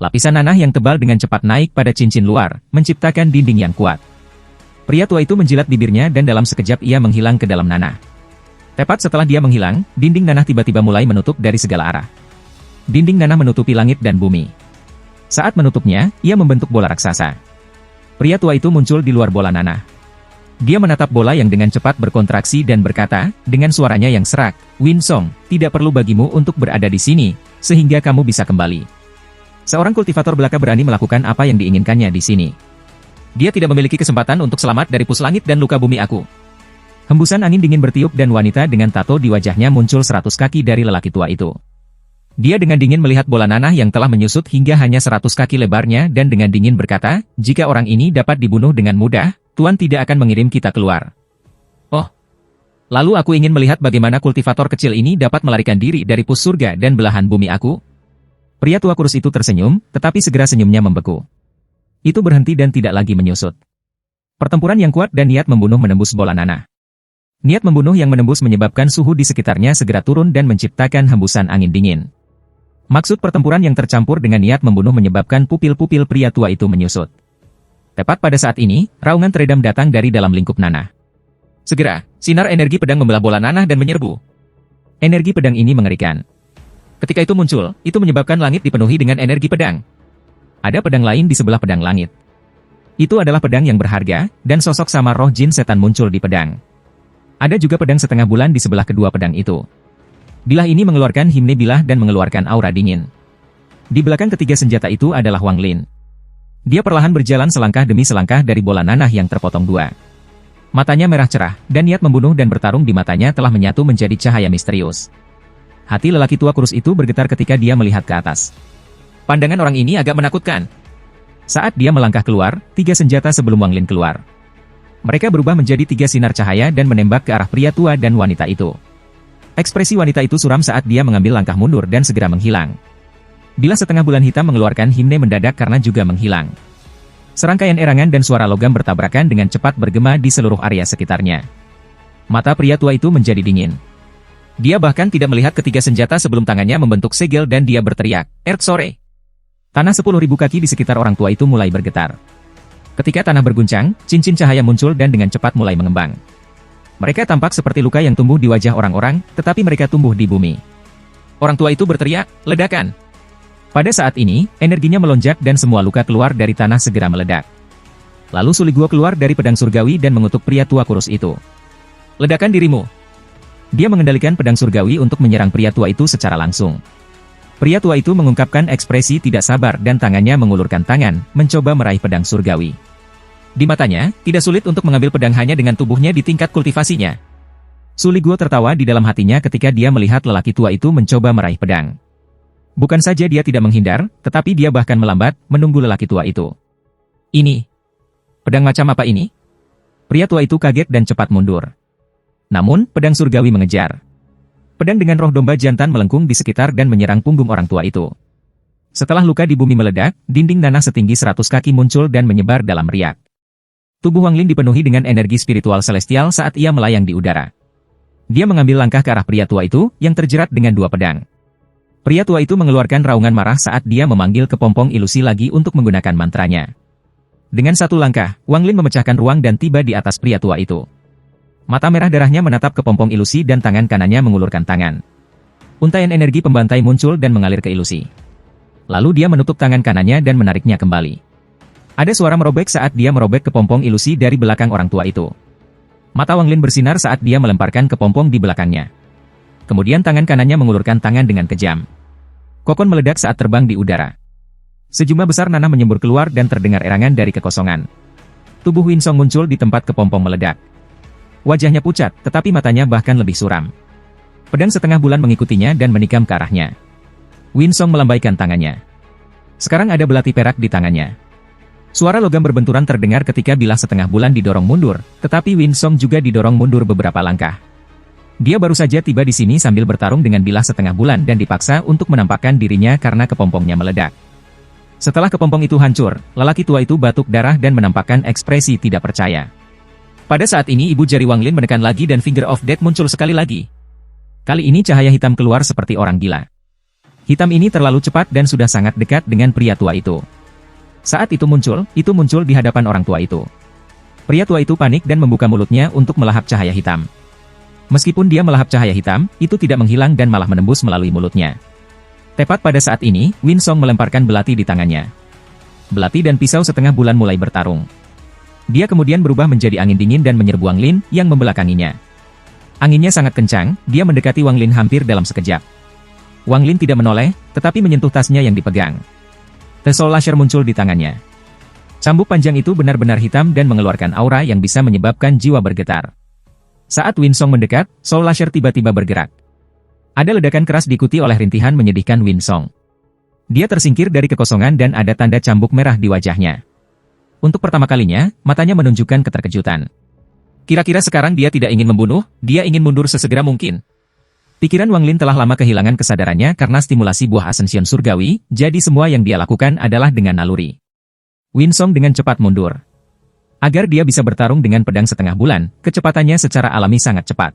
Lapisan nanah yang tebal dengan cepat naik pada cincin luar, menciptakan dinding yang kuat. Pria tua itu menjilat bibirnya dan dalam sekejap ia menghilang ke dalam nanah. Tepat setelah dia menghilang, dinding nanah tiba-tiba mulai menutup dari segala arah. Dinding nanah menutupi langit dan bumi. Saat menutupnya, ia membentuk bola raksasa. Pria tua itu muncul di luar bola nanah. Dia menatap bola yang dengan cepat berkontraksi dan berkata, dengan suaranya yang serak, Win Song, tidak perlu bagimu untuk berada di sini, sehingga kamu bisa kembali. Seorang kultivator belaka berani melakukan apa yang diinginkannya di sini. Dia tidak memiliki kesempatan untuk selamat dari pus langit dan luka bumi aku. Hembusan angin dingin bertiup dan wanita dengan tato di wajahnya muncul 100 kaki dari lelaki tua itu. Dia dengan dingin melihat bola nanah yang telah menyusut hingga hanya 100 kaki lebarnya dan dengan dingin berkata, jika orang ini dapat dibunuh dengan mudah, Tuan tidak akan mengirim kita keluar. Oh. Lalu aku ingin melihat bagaimana kultivator kecil ini dapat melarikan diri dari pus surga dan belahan bumi aku. Pria tua kurus itu tersenyum, tetapi segera senyumnya membeku. Itu berhenti dan tidak lagi menyusut. Pertempuran yang kuat dan niat membunuh menembus bola nanah. Niat membunuh yang menembus menyebabkan suhu di sekitarnya segera turun dan menciptakan hembusan angin dingin. Maksud pertempuran yang tercampur dengan niat membunuh menyebabkan pupil-pupil pria tua itu menyusut. Tepat pada saat ini, raungan teredam datang dari dalam lingkup nanah. Segera, sinar energi pedang membelah bola nanah dan menyerbu. Energi pedang ini mengerikan. Ketika itu muncul, itu menyebabkan langit dipenuhi dengan energi pedang. Ada pedang lain di sebelah pedang langit. Itu adalah pedang yang berharga, dan sosok sama roh jin setan muncul di pedang. Ada juga pedang setengah bulan di sebelah kedua pedang itu. Bilah ini mengeluarkan himne bilah dan mengeluarkan aura dingin. Di belakang ketiga senjata itu adalah Wang Lin. Dia perlahan berjalan selangkah demi selangkah dari bola nanah yang terpotong dua. Matanya merah cerah, dan niat membunuh dan bertarung di matanya telah menyatu menjadi cahaya misterius. Hati lelaki tua kurus itu bergetar ketika dia melihat ke atas. Pandangan orang ini agak menakutkan. Saat dia melangkah keluar, 3 senjata sebelum Wang Lin keluar. Mereka berubah menjadi 3 sinar cahaya dan menembak ke arah pria tua dan wanita itu. Ekspresi wanita itu suram saat dia mengambil langkah mundur dan segera menghilang. Bilah setengah bulan hitam mengeluarkan himne mendadak karena juga menghilang. Serangkaian erangan dan suara logam bertabrakan dengan cepat bergema di seluruh area sekitarnya. Mata pria tua itu menjadi dingin. Dia bahkan tidak melihat ketiga senjata sebelum tangannya membentuk segel dan dia berteriak, "Ert sore!" Tanah 10.000 kaki di sekitar orang tua itu mulai bergetar. Ketika tanah berguncang, cincin cahaya muncul dan dengan cepat mulai mengembang. Mereka tampak seperti luka yang tumbuh di wajah orang-orang, tetapi mereka tumbuh di bumi. Orang tua itu berteriak, "Ledakan!" Pada saat ini, energinya melonjak dan semua luka keluar dari tanah segera meledak. Lalu Suli Guo keluar dari pedang surgawi dan mengutuk pria tua kurus itu. "Ledakan dirimu!" Dia mengendalikan pedang surgawi untuk menyerang pria tua itu secara langsung. Pria tua itu mengungkapkan ekspresi tidak sabar dan tangannya mengulurkan tangan, mencoba meraih pedang surgawi. Di matanya, tidak sulit untuk mengambil pedang hanya dengan tubuhnya di tingkat kultivasinya. Suli Guo tertawa di dalam hatinya ketika dia melihat lelaki tua itu mencoba meraih pedang. Bukan saja dia tidak menghindar, tetapi dia bahkan melambat, menunggu lelaki tua itu. "Ini, pedang macam apa ini?" Pria tua itu kaget dan cepat mundur. Namun, pedang surgawi mengejar. Pedang dengan roh domba jantan melengkung di sekitar dan menyerang punggung orang tua itu. Setelah luka di bumi meledak, dinding nanah setinggi 100 kaki muncul dan menyebar dalam riak. Tubuh Wang Lin dipenuhi dengan energi spiritual celestial saat ia melayang di udara. Dia mengambil langkah ke arah pria tua itu, yang terjerat dengan 2 pedang. Pria tua itu mengeluarkan raungan marah saat dia memanggil kepompong ilusi lagi untuk menggunakan mantranya. Dengan 1 langkah, Wang Lin memecahkan ruang dan tiba di atas pria tua itu. Mata merah darahnya menatap kepompong ilusi dan tangan kanannya mengulurkan tangan. Untaian energi pembantai muncul dan mengalir ke ilusi. Lalu dia menutup tangan kanannya dan menariknya kembali. Ada suara merobek saat dia merobek kepompong ilusi dari belakang orang tua itu. Mata Wang Lin bersinar saat dia melemparkan kepompong di belakangnya. Kemudian tangan kanannya mengulurkan tangan dengan kejam. Kokon meledak saat terbang di udara. Sejumlah besar nanah menyembur keluar dan terdengar erangan dari kekosongan. Tubuh Winsong muncul di tempat kepompong meledak. Wajahnya pucat, tetapi matanya bahkan lebih suram. Pedang setengah bulan mengikutinya dan menikam ke arahnya. Winsong melambaikan tangannya. Sekarang ada belati perak di tangannya. Suara logam berbenturan terdengar ketika bilah setengah bulan didorong mundur, tetapi Winsong juga didorong mundur beberapa langkah. Dia baru saja tiba di sini sambil bertarung dengan bilah setengah bulan dan dipaksa untuk menampakkan dirinya karena kepompongnya meledak. Setelah kepompong itu hancur, lelaki tua itu batuk darah dan menampakkan ekspresi tidak percaya. Pada saat ini ibu jari Wang Lin menekan lagi dan Finger of Death muncul sekali lagi. Kali ini cahaya hitam keluar seperti orang gila. Hitam ini terlalu cepat dan sudah sangat dekat dengan pria tua itu. Saat itu muncul di hadapan orang tua itu. Pria tua itu panik dan membuka mulutnya untuk melahap cahaya hitam. Meskipun dia melahap cahaya hitam, itu tidak menghilang dan malah menembus melalui mulutnya. Tepat pada saat ini, Winsong melemparkan belati di tangannya. Belati dan pisau setengah bulan mulai bertarung. Dia kemudian berubah menjadi angin dingin dan menyerbu Wang Lin, yang membelakanginya. Anginnya sangat kencang, dia mendekati Wang Lin hampir dalam sekejap. Wang Lin tidak menoleh, tetapi menyentuh tasnya yang dipegang. The Soul Lasher muncul di tangannya. Cambuk panjang itu benar-benar hitam dan mengeluarkan aura yang bisa menyebabkan jiwa bergetar. Saat Winsong mendekat, Soul Lasher tiba-tiba bergerak. Ada ledakan keras diikuti oleh rintihan menyedihkan Winsong. Dia tersingkir dari kekosongan dan ada tanda cambuk merah di wajahnya. Untuk pertama kalinya, matanya menunjukkan keterkejutan. Kira-kira sekarang dia tidak ingin membunuh, dia ingin mundur sesegera mungkin. Pikiran Wang Lin telah lama kehilangan kesadarannya karena stimulasi buah Ascension Surgawi, jadi semua yang dia lakukan adalah dengan naluri. Winsong dengan cepat mundur. Agar dia bisa bertarung dengan pedang setengah bulan, kecepatannya secara alami sangat cepat.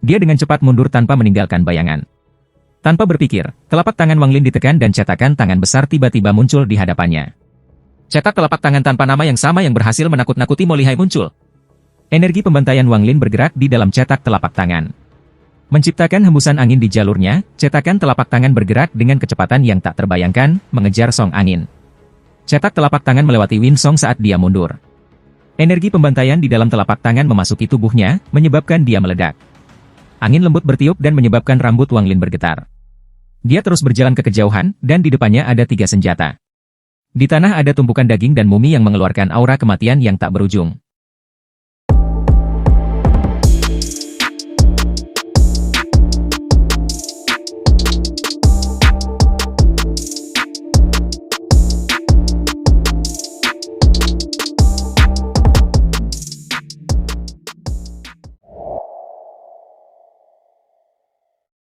Dia dengan cepat mundur tanpa meninggalkan bayangan. Tanpa berpikir, telapak tangan Wang Lin ditekan dan cetakan tangan besar tiba-tiba muncul di hadapannya. Cetak telapak tangan tanpa nama yang sama yang berhasil menakut-nakuti Mo Lihai muncul. Energi pembantaian Wang Lin bergerak di dalam cetak telapak tangan. Menciptakan hembusan angin di jalurnya, cetakan telapak tangan bergerak dengan kecepatan yang tak terbayangkan, mengejar song angin. Cetak telapak tangan melewati Winsong saat dia mundur. Energi pembantaian di dalam telapak tangan memasuki tubuhnya, menyebabkan dia meledak. Angin lembut bertiup dan menyebabkan rambut Wang Lin bergetar. Dia terus berjalan ke kejauhan, dan di depannya ada 3 senjata. Di tanah ada tumpukan daging dan mumi yang mengeluarkan aura kematian yang tak berujung.